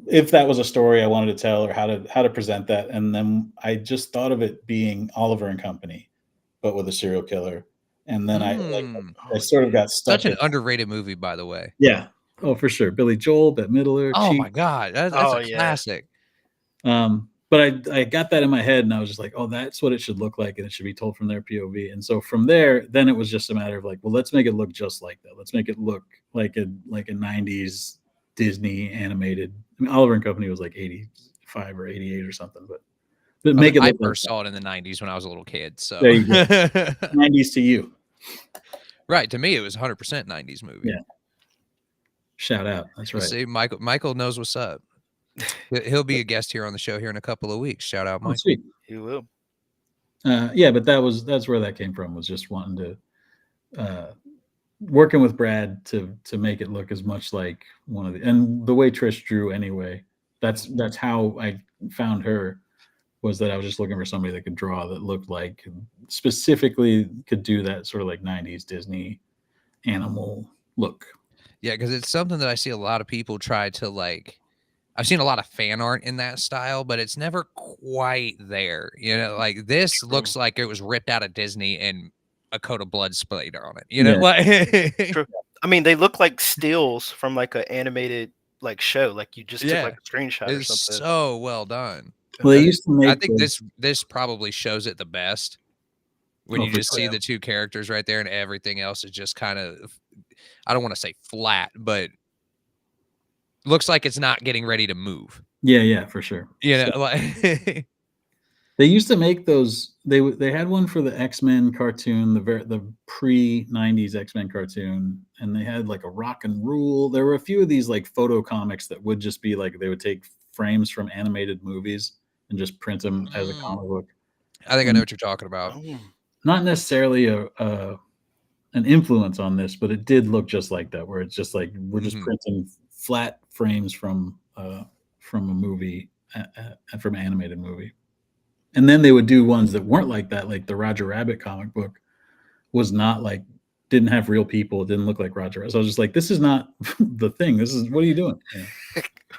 if that was a story I wanted to tell, or how to present that. And then I just thought of it being Oliver and Company, but with a serial killer. And then I Oh, sort of yeah. got Such stuck an in. underrated movie, by the way. Yeah. Oh, for sure. Billy Joel, Bette Midler, Oh Cheap. my god, that's Oh, a yeah. classic. But I got that in my head, and I was just like, oh, that's what it should look like, and it should be told from their POV. And so from there, then it was just a matter of like, well, let's make it look just like that. Let's make it look like a 90s Disney animated. I mean, Oliver and Company was like 85 or 88 or something, but I mean, make it I look like first saw it in the 90s when I was a little kid, so there you go. 90s to you. Right, to me, it was 100% 90s movie. Yeah. Shout out. That's right. See, Michael knows what's up. He'll be a guest here on the show here in a couple of weeks. Shout out, Michael. Sweet. You will. Yeah, but that's where that came from, was just wanting to working with Brad to make it look as much like one of and the way Trish drew anyway. That's how I found her, was that I was just looking for somebody that could draw, that looked like, specifically could do that sort of like 90s Disney animal look. Yeah, because it's something that I see a lot of people try to like. I've seen a lot of fan art in that style, but it's never quite there. Like this looks like it was ripped out of Disney and a coat of blood splayed on it. True. I mean, they look like stills from like an animated like show. Like you just took like a screenshot or It's something. so well done. Well, they used to make. I think this probably shows it the best, when you just see the two characters right there, and everything else is just kind of, I don't want to say flat, but looks like it's not getting ready to move. Yeah, for sure. Like they used to make those. They had one for the X-Men cartoon, the pre-90s X-Men cartoon, and they had like a Rock and Rule. There were a few of these like photo comics that would just be like, they would take frames from animated movies and just print them as a comic book. I think I know what you're talking about. Not necessarily an influence on this, but it did look just like that, where it's just like we're just printing flat frames from a movie, from an animated movie. And then they would do ones that weren't like that, like the Roger Rabbit comic book was not like, didn't have real people, it didn't look like Roger Rabbit. So I was just like, this is not the thing. This is, what are you doing?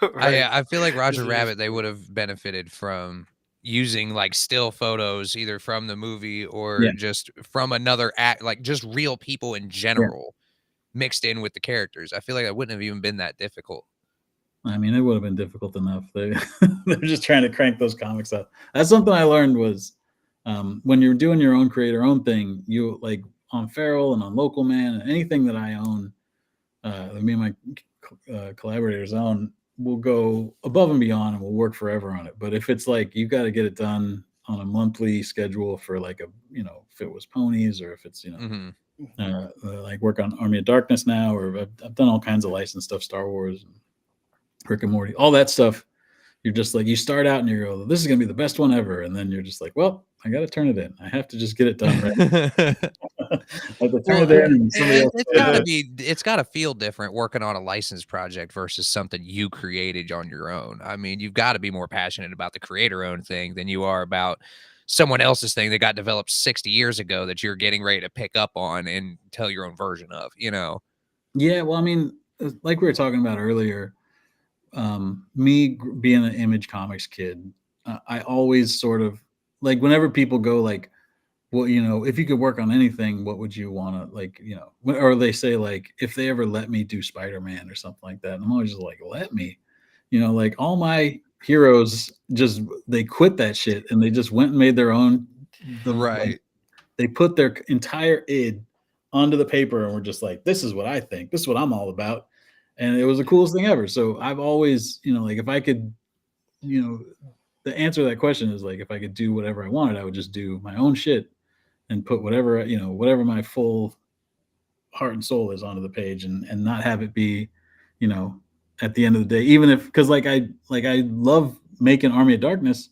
Right. I feel like Roger Rabbit, they would have benefited from using like still photos, either from the movie or just from another act, like just real people in general mixed in with the characters. I feel like that wouldn't have even been that difficult. I mean, it would have been difficult enough. They're just trying to crank those comics out. That's something I learned was, when you're doing your own create your own thing, you like on Feral and on Local Man and anything that I own, me and my collaborators own, we'll go above and beyond and we'll work forever on it. But if it's like, you've got to get it done on a monthly schedule for like if it was ponies, or if it's, like work on Army of Darkness now, or I've done all kinds of licensed stuff, Star Wars, and Rick and Morty, all that stuff. You're just like, you start out and you go, this is going to be the best one ever. And then you're just like, well, I got to turn it in. I have to just get it done. Right. I have to turn Well, it in and somebody else. it's gotta feel different working on a licensed project versus something you created on your own. I mean, you've got to be more passionate about the creator-owned thing than you are about someone else's thing that got developed 60 years ago that you're getting ready to pick up on and tell your own version of, you know? Yeah, well, I mean, like we were talking about earlier, me being an Image Comics kid, I always sort of like, whenever people go like, well, you know, if you could work on anything, what would you want to, like, you know, or they say like, if they ever let me do Spider-Man or something like that, and I'm always just like, let me, you know, like all my heroes just, they quit that shit and they just went and made their own. Like, they put their entire id onto the paper and were just like, this is what I think, this is what I'm all about. And it was the coolest thing ever. So I've always, you know, like, if I could, you know, the answer to that question is like, if I could do whatever I wanted, I would just do my own shit and put whatever, you know, whatever my full heart and soul is onto the page, and not have it be, you know, at the end of the day, even if, because like I love making Army of Darkness,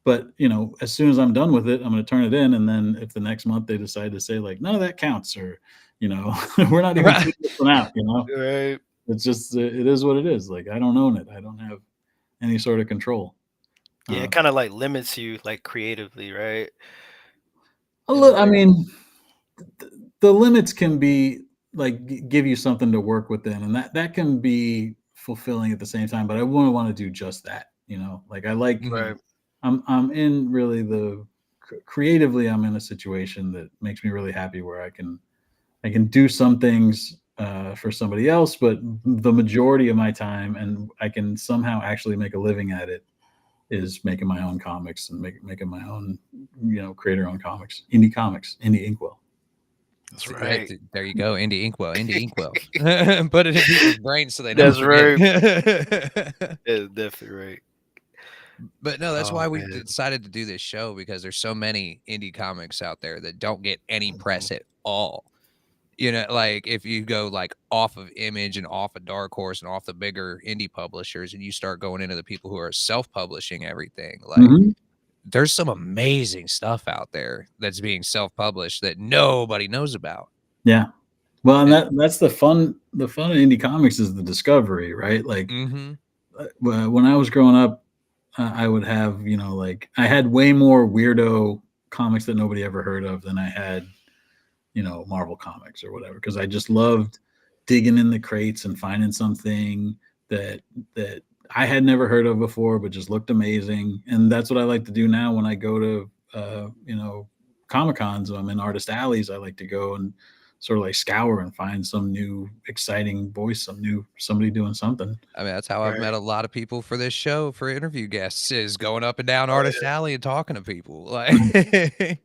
but you know, as soon as I'm done with it, I'm going to turn it in, and then if the next month they decide to say like, none of that counts, or you know, we're not even taking this one out, you know, Right. it's just, it is what it is. Like, I don't own it, I don't have any sort of control. Yeah, it kind of like limits you like creatively, right? I mean, the limits can be like, give you something to work within, and that can be fulfilling at the same time. But I wouldn't want to do just that, you know. Like, I like, Right. I'm in really creatively, I'm in a situation that makes me really happy, where I can do some things for somebody else, but the majority of my time, and I can somehow actually make a living at it, is making my own comics and making my own, you know, creator-owned comics, Indie Inkwell. That's right. There you go, Indie Inkwell, Indie Inkwell. Put it in people's brains so they never That's forget. right. Yeah, definitely right. But no, that's Oh why we man. decided to do this show, because there's so many indie comics out there that don't get any press at all. You know, like if you go like off of Image and off of Dark Horse and off the bigger indie publishers, and you start going into the people who are self-publishing everything, like there's some amazing stuff out there that's being self-published that nobody knows about. Yeah. Well, and that's the fun. The fun of indie comics is the discovery, right? Like, when I was growing up, I would have, you know, like, I had way more weirdo comics that nobody ever heard of than I had, you know, Marvel comics or whatever, because I just loved digging in the crates and finding something that I had never heard of before, but just looked amazing. And that's what I like to do now when I go to, you know, Comic Cons. I'm in artist alleys. I like to go and sort of like scour and find some new exciting voice, somebody doing something. I mean, that's how I've met a lot of people for this show, for interview guests, is going up and down Artist Alley and talking to people. Like,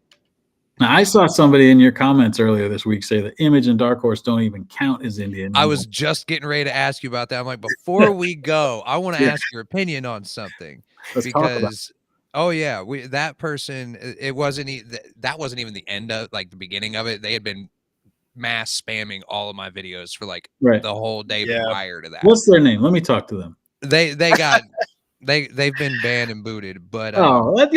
now, I saw somebody in your comments earlier this week say that Image and Dark Horse don't even count as indie anymore. I was just getting ready to ask you about that. I'm like, before we go, I want to ask your opinion on something. Let's talk about it. Oh yeah, that person, it wasn't that wasn't even the end of, like, the beginning of it. They had been mass spamming all of my videos for like the whole day prior to that. What's their name? Let me talk to them. They've been banned and booted, but you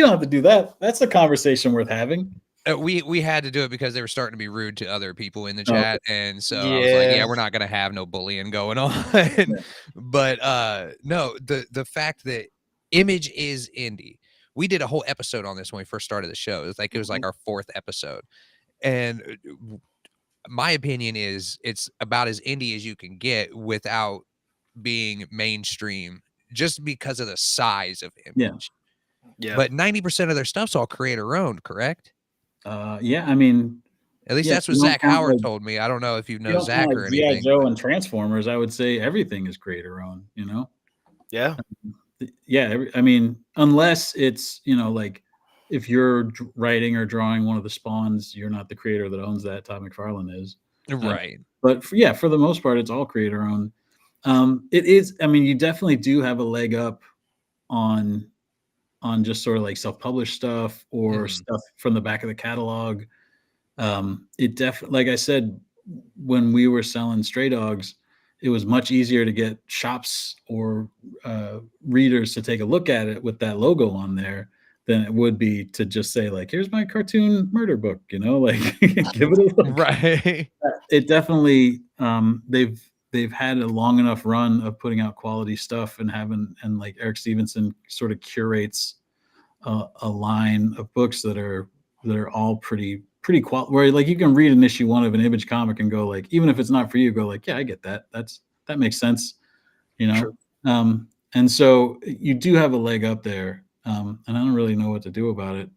don't have to do that. That's a conversation worth having. We had to do it because they were starting to be rude to other people in the chat, and so I was like, yeah, we're not gonna have no bullying going on. But no, the fact that Image is indie, we did a whole episode on this when we first started the show. It was like our 4th episode, and my opinion is it's about as indie as you can get without being mainstream, just because of the size of Image. Yeah. But 90% of their stuff's all creator owned, correct? Yeah, I mean, at least that's what Zach Howard told me. I don't know if you know Zach or anything. G.I. Joe and Transformers, I would say everything is creator owned, you know? Yeah. Yeah, I mean, unless it's, you know, like, if you're writing or drawing one of the Spawns, you're not the creator that owns that. Todd McFarlane is. Right. But for the most part, it's all creator owned. It is, I mean, you definitely do have a leg up on just sort of like self-published stuff or stuff from the back of the catalog. it definitely, like I said, when we were selling Stray Dogs, it was much easier to get shops or readers to take a look at it with that logo on there than it would be to just say like, here's my cartoon murder book, like give it a look. Right. It definitely, they've had a long enough run of putting out quality stuff and like Eric Stevenson sort of curates a line of books that are all pretty quality, where like you can read an issue 1 of an Image comic and go like, even if it's not for you, go like, yeah, I get that. That makes sense, True. And so you do have a leg up there, and I don't really know what to do about it,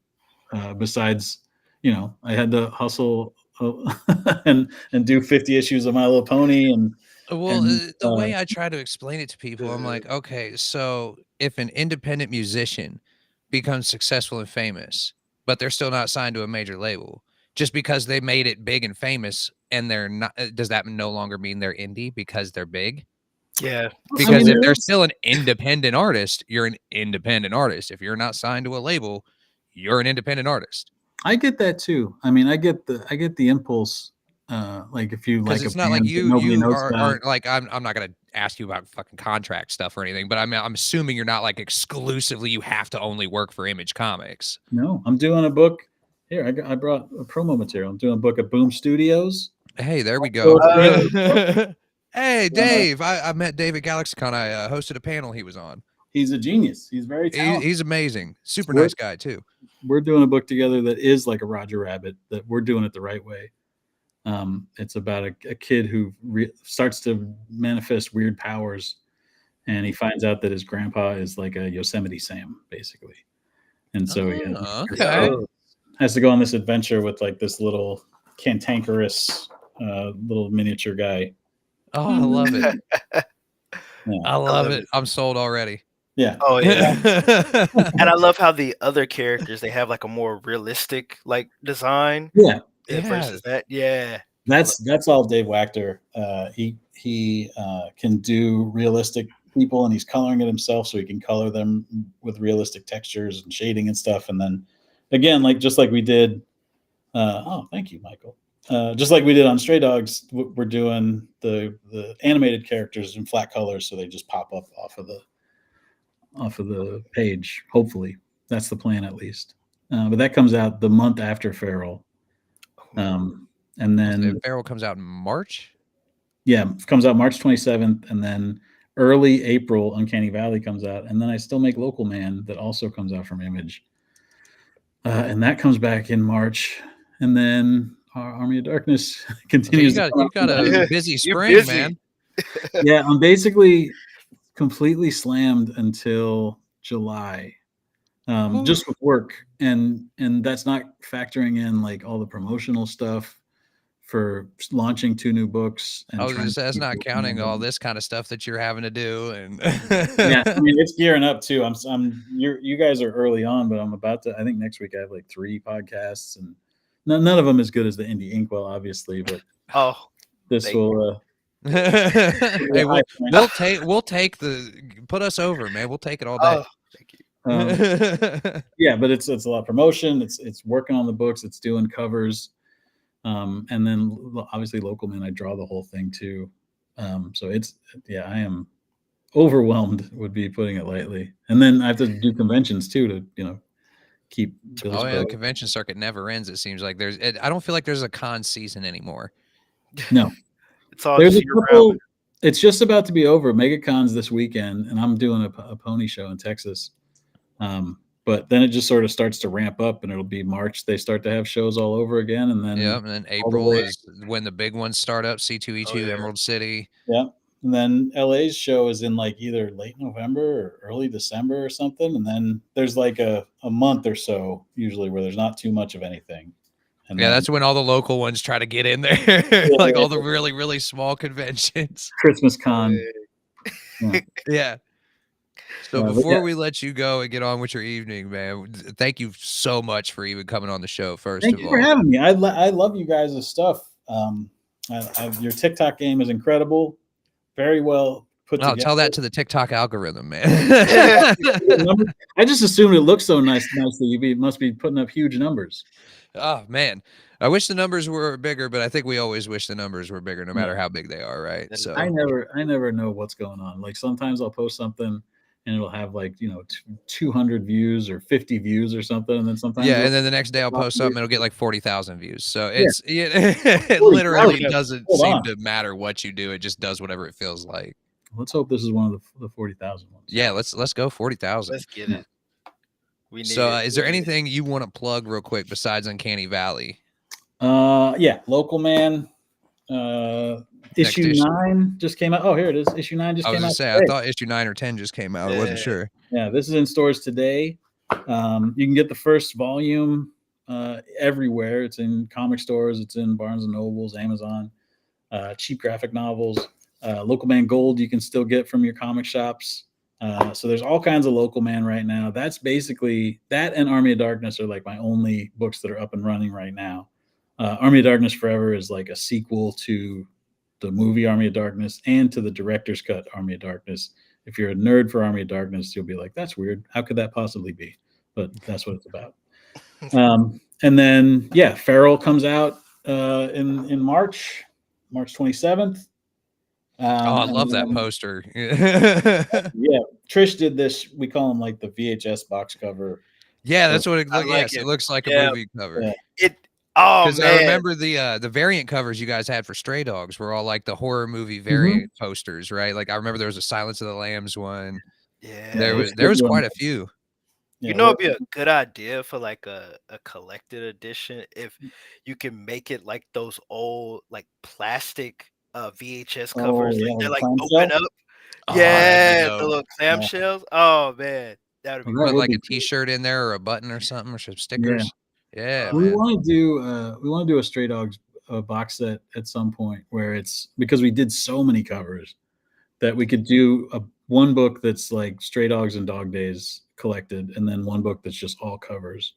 besides, I had to hustle and do 50 issues of My Little Pony, and Well, the way I try to explain it to people, I'm like, okay, so if an independent musician becomes successful and famous, but they're still not signed to a major label, just because they made it big and famous and they're not, does that no longer mean they're indie because they're big? Yeah. Because if they're still an independent artist, you're an independent artist. If you're not signed to a label, you're an independent artist. I get that too. I mean, I get the impulse. Like if you like, it's not like you aren't like, I'm not gonna ask you about fucking contract stuff or anything, but I'm assuming you're not like exclusively you have to only work for Image Comics. No, I'm doing a book here. I brought a promo material. I'm doing a book at Boom Studios. Hey, there we go. Hey, Dave. I met Dave at GalaxyCon. I hosted a panel he was on. He's a genius. He's very talented. He's amazing. Super nice guy too. We're doing a book together that is like a Roger Rabbit, that we're doing it the right way. It's about a kid who starts to manifest weird powers, and he finds out that his grandpa is like a Yosemite Sam, basically. And so has to go on this adventure with like this little cantankerous little miniature guy. Oh, I love it. Yeah. I love it. I'm sold already. Yeah. Oh yeah. And I love how the other characters, they have like a more realistic like design. Yeah. Versus that. Yeah. That's all Dave Wachter. He can do realistic people, and he's coloring it himself, so he can color them with realistic textures and shading and stuff. And then again, like just like we did. Thank you, Michael. Just like we did on Stray Dogs, we're doing the animated characters in flat colors, so they just pop up off of the page. Hopefully, that's the plan at least. But that comes out the month after Feral, and then Feral comes out in March. Yeah, it comes out March 27th, and then early April, Uncanny Valley comes out, and then I still make Local Man that also comes out from Image, and that comes back in March, and then our Army of Darkness continues. So you got a busy spring, man. Yeah, I'm basically completely slammed until July, just with work, and that's not factoring in like all the promotional stuff for launching 2 new books. And that's not counting all this kind of stuff that you're having to do. And yeah, I mean, it's gearing up too. You guys are early on, but I'm about to. I think next week I have like 3 podcasts, and none of them as good as the Indie Inkwell, obviously. But this will. Hey, we'll take put us over, man. We'll take it all day. Thank you. Yeah, but it's a lot of promotion. It's working on the books. It's doing covers. And then obviously Local Man, I draw the whole thing too. So I am overwhelmed, would be putting it lightly. And then I have to do conventions too to, keep. The convention circuit never ends. It seems like I don't feel like there's a con season anymore. No, it's all there's a couple. It's just about to be over. MegaCon's this weekend, and I'm doing a pony show in Texas. But then it just sort of starts to ramp up, and it'll be March. They start to have shows all over again, and then and then April is when the big ones start up. C2E2, Emerald City. Yeah, and then LA's show is in like either late November or early December or something. And then there's like a month or so usually where there's not too much of anything. And that's when all the local ones try to get in there, like all the really, really small conventions. Christmas Con. Yeah. So before we let you go and get on with your evening, man, thank you so much for even coming on the show. Thank you for having me. I love you guys' stuff. Your TikTok game is incredible. Very well put together. Tell that to the TikTok algorithm, man. I just assumed it looked so nicely. You must be putting up huge numbers. Oh man, I wish the numbers were bigger, but I think we always wish the numbers were bigger, no matter how big they are, right? That is So I very never know what's going on. Like sometimes I'll post something and it'll have like 200 views or 50 views or something, and then sometimes yeah, it'll and then the next day I'll post something, it'll get like 40,000 views. So yeah, it literally 40,000. doesn't Hold seem on. to matter what you do. It just does whatever it feels like. Let's hope this is one of the 40,000 ones. Yeah, let's go 40,000. Let's get Yeah. it. We need So, it. is there anything you want to plug real quick besides Uncanny Valley? Yeah, Local Man. Issue issue. 9 just came out. Oh, here it is. Issue 9 just I was came gonna out say, I today. thought issue 9 or 10 just came out. I wasn't sure. Yeah, this is in stores today. You can get the first volume everywhere. It's in comic stores. It's in Barnes and Nobles, Amazon, cheap graphic novels. Local Man Gold you can still get from your comic shops. So there's all kinds of Local Man right now. That's basically that, and Army of Darkness are like my only books that are up and running right now. Army of Darkness Forever is like a sequel to the movie Army of Darkness and to the director's cut Army of Darkness. If you're a nerd for Army of Darkness, you'll be like, that's weird. How could that possibly be? But that's what it's about. And then, yeah, Feral comes out in March 27th. I love that poster. Yeah, Trish did this. We call them like the VHS box cover. that's what it looks. like Yes, it. it looks like a Yeah. movie cover. Yeah. Oh Because I man, remember the variant covers you guys had for Stray Dogs were all like the horror movie variant posters, right? Like I remember there was a Silence of the Lambs one. yeah. There was quite a few. Yeah, You know, it'd be a good idea for like a collected edition if you can make it like those old like plastic VHS covers. Like, they're like like clamshell? open up. Oh, that'd be Yeah, the dope. little clamshells. Oh man, that would be Well, that Put would like be a T-shirt in there or a button or something or some Yeah. stickers. Yeah, Oh, We man. want to do a Stray Dogs box set at some point where it's because we did so many covers that we could do one book that's like Stray Dogs and Dog Days collected, and then one book that's just all covers.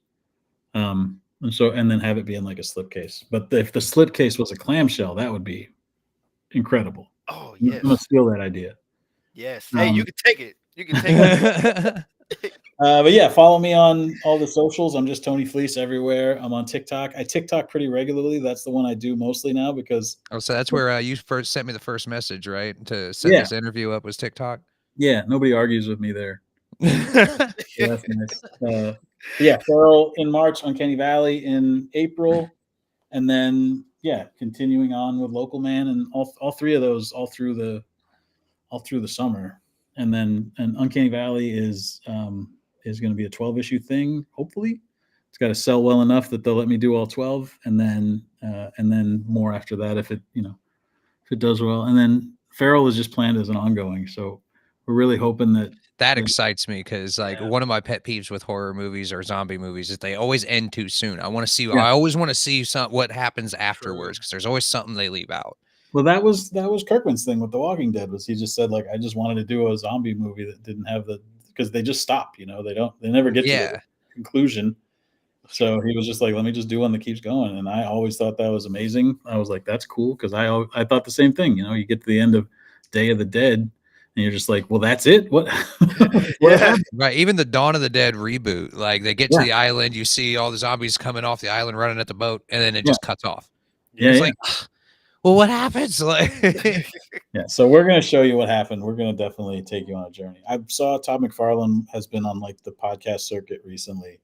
And then have it be in like a slipcase. But if the slipcase was a clamshell, that would be incredible. oh I'm yes, gonna steal that idea. yes. Hey, you Um, can take it. You can take it. But yeah, follow me on all the socials. I'm just Tony Fleece everywhere. I'm on TikTok. I TikTok pretty regularly. That's the one I do mostly now because Oh, so that's where you first sent me the first message, right? To set yeah, this interview up was TikTok. nobody argues with me there. Yeah, that's nice. Yeah, Feral in March, Uncanny Valley in April, and then continuing on with Local Man and all three of those all through the summer, and then Uncanny Valley is going to be a 12 issue thing. Hopefully, it's got to sell well enough that they'll let me do all 12, and then more after that if it does well, and then Feral is just planned as an ongoing. So we're really hoping that excites me because like one of my pet peeves with horror movies or zombie movies is they always end too soon. I want to see. Yeah. I always want to see what happens afterwards because there's always something they leave out. Well, that was Kirkman's thing with The Walking Dead was he just said like I just wanted to do a zombie movie that didn't have because they just stop, they never get to the conclusion. So he was just like, let me just do one that keeps going. And I always thought that was amazing. I was like, that's cool because I thought the same thing. You get to the end of Day of the Dead and you're just like, well, that's it. What? Right. Even the Dawn of the Dead reboot, like they get to the island, you see all the zombies coming off the island, running at the boat, and then it just cuts off. It's like, well, what happens? Like, so we're going to show you what happened. We're going to definitely take you on a journey. I saw Todd McFarlane has been on like the podcast circuit recently,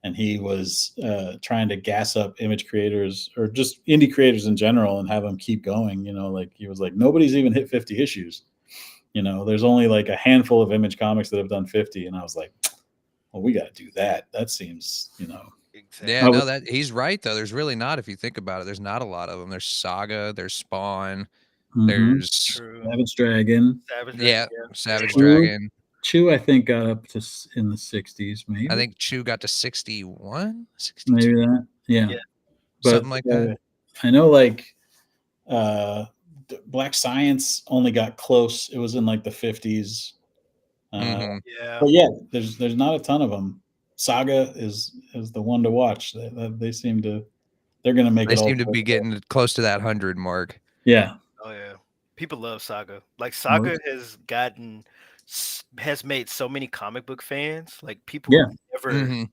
and he was trying to gas up image creators or just indie creators in general and have them keep going. Like he was like, nobody's even hit 50 issues. There's only like a handful of Image comics that have done 50. And I was like, well, we got to do that. That seems, Exactly. Yeah, no, that he's right though. There's really not, if you think about it, there's not a lot of them. There's Saga, there's Spawn, there's Savage Dragon. Savage Dragon. Chew, I think, got up to in the 60s, maybe. I think Chew got to 61, 62. Maybe that. Yeah. But, something like that. I know, like, Black Science only got close. It was in like the 50s. But yeah, there's not a ton of them. Saga is the one to watch. They seem to. They're going to make it. They seem to be getting close to that 100 mark. Yeah. Oh yeah. People love Saga. Like Saga has made so many comic book fans. Like people never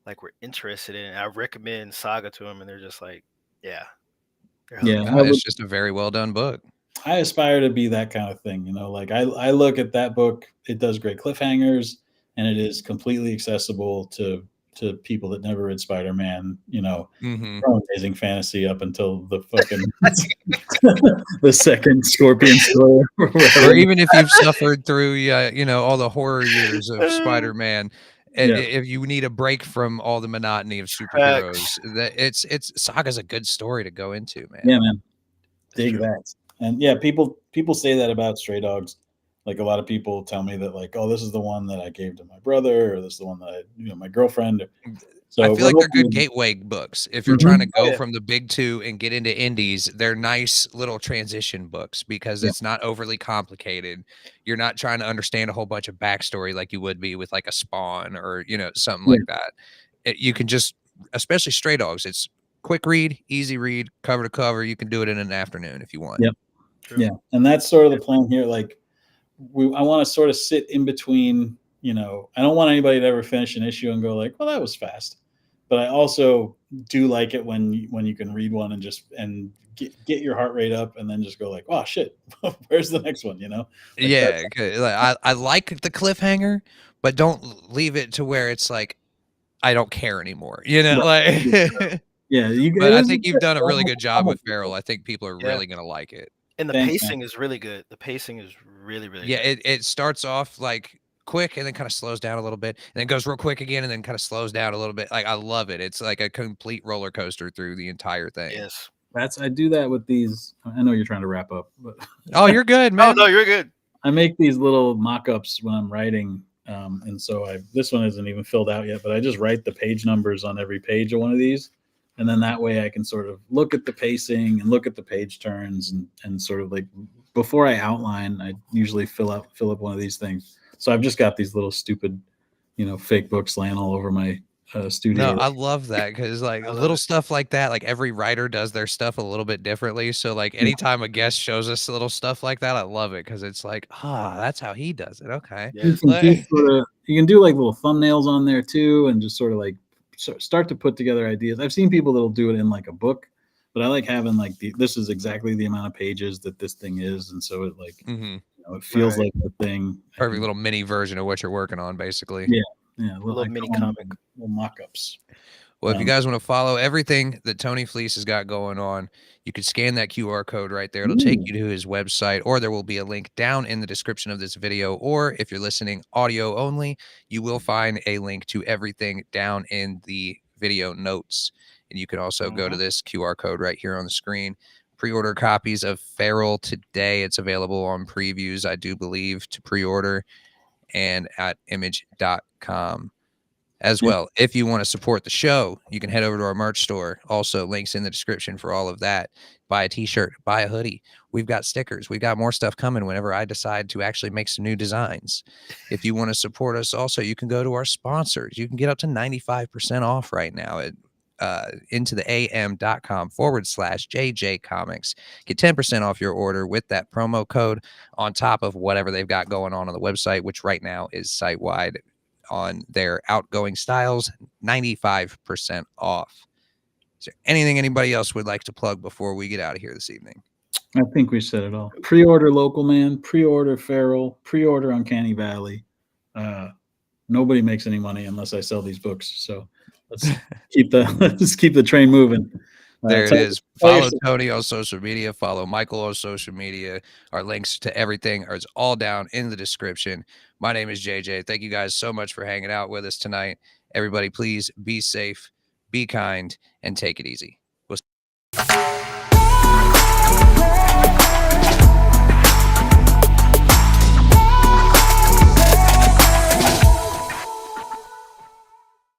like were interested in it. I recommend Saga to them, and they're just like, yeah, they're Yeah, hooked. It's just a very well done book. I aspire to be that kind of thing. Like I look at that book, it does great cliffhangers, and it is completely accessible to people that never read Spider-Man, from Amazing Fantasy up until the fucking the second Scorpion story or whatever. Or even if you've suffered through, all the horror years of Spider-Man, Yeah. if you need a break from all the monotony of Facts. superheroes, that it's Saga's a good story to go into, man. Yeah, man. That's Dig true. that. And yeah, people say that about Stray Dogs. Like a lot of people tell me that, like, oh, this is the one that I gave to my brother, or this is the one that my girlfriend. So I feel we're like they're good hoping. gateway books. If you're Mhm. trying to Oh go yeah. from the big two and get into indies, they're nice little transition books because Yeah. it's not overly complicated. You're not trying to understand a whole bunch of backstory like you would be with like a Spawn or something Yeah. like that. You can just, especially Stray Dogs, it's quick read, easy read, cover to cover. You can do it in an afternoon if you want. Yep. True. Yeah, and that's sort of the plan here. Like, I want to sort of sit in between. I don't want anybody to ever finish an issue and go like, "Well, that was fast," but I also do like it when you can read one and just get your heart rate up, and then just go like, "Oh shit, where's the next one?" Like that. Yeah, 'cause, like, I like the cliffhanger, but don't leave it to where it's like I don't care anymore. Like. Yeah, But it I is. think you've done a really good job I'm with Feral. I think people are Yeah. really gonna like it. And the Thanks, man. pacing is really good. The pacing is really, really Yeah, good. it starts off like quick and then kind of slows down a little bit, and then goes real quick again and then kind of slows down a little bit. Like I love it. It's like a complete roller coaster through the entire thing. Yes. I do that with these. I know you're trying to wrap up, but Oh, you're good, Oh man. no, you're good. I make these little mock-ups when I'm writing, and so this one isn't even filled out yet, but I just write the page numbers on every page of one of these, and then that way I can sort of look at the pacing and look at the page turns and sort of like before I outline, I usually fill up one of these things. So I've just got these little stupid, fake books laying all over my studio. No, I love that because like I love little it. stuff like that, like every writer does their stuff a little bit differently. So like Yeah. anytime a guest shows us little stuff like that, I love it because it's like, that's how he does it. Okay. You Yes. can do Like- you can do like little thumbnails on there too, and just sort of like start to put together ideas. I've seen people that'll do it in like a book, but I like having like this is exactly the amount of pages that this thing is, and so it like Mhm. it feels Right. like the thing. Perfect little mini version of what you're working on, basically. Yeah, A little I mini call them comic. little mock-ups. Well, if you Um, guys want to follow everything that Tony Fleece has got going on, you can scan that QR code right there. It'll take you to his website, or there will be a link down in the description of this video. Or if you're listening audio only, you will find a link to everything down in the video notes. And you can also go to this QR code right here on the screen. Pre-order copies of Feral today. It's available on previews, I do believe, to pre-order and at image.com. As well, if you want to support the show, you can head over to our merch store. Also, links in the description for all of that. Buy a t-shirt, buy a hoodie. We've got stickers. We've got more stuff coming whenever I decide to actually make some new designs. If you want to support us also, you can go to our sponsors. You can get up to 95% off right now at intotheam.com/JJ Comics. Get 10% off your order with that promo code on top of whatever they've got going on the website, which right now is site-wide on their outgoing styles, 95% off. Is there anything anybody else would like to plug before we get out of here this evening? I think we said it all. Pre-order Local Man, pre-order Feral, pre-order Uncanny Valley. Nobody makes any money unless I sell these books. So let's keep the train moving. There it is. Follow Tony on social media. Follow Michael on social media. Our links to everything are all down in the description. My name is JJ. Thank you guys so much for hanging out with us tonight. Everybody, please be safe, be kind, and take it easy.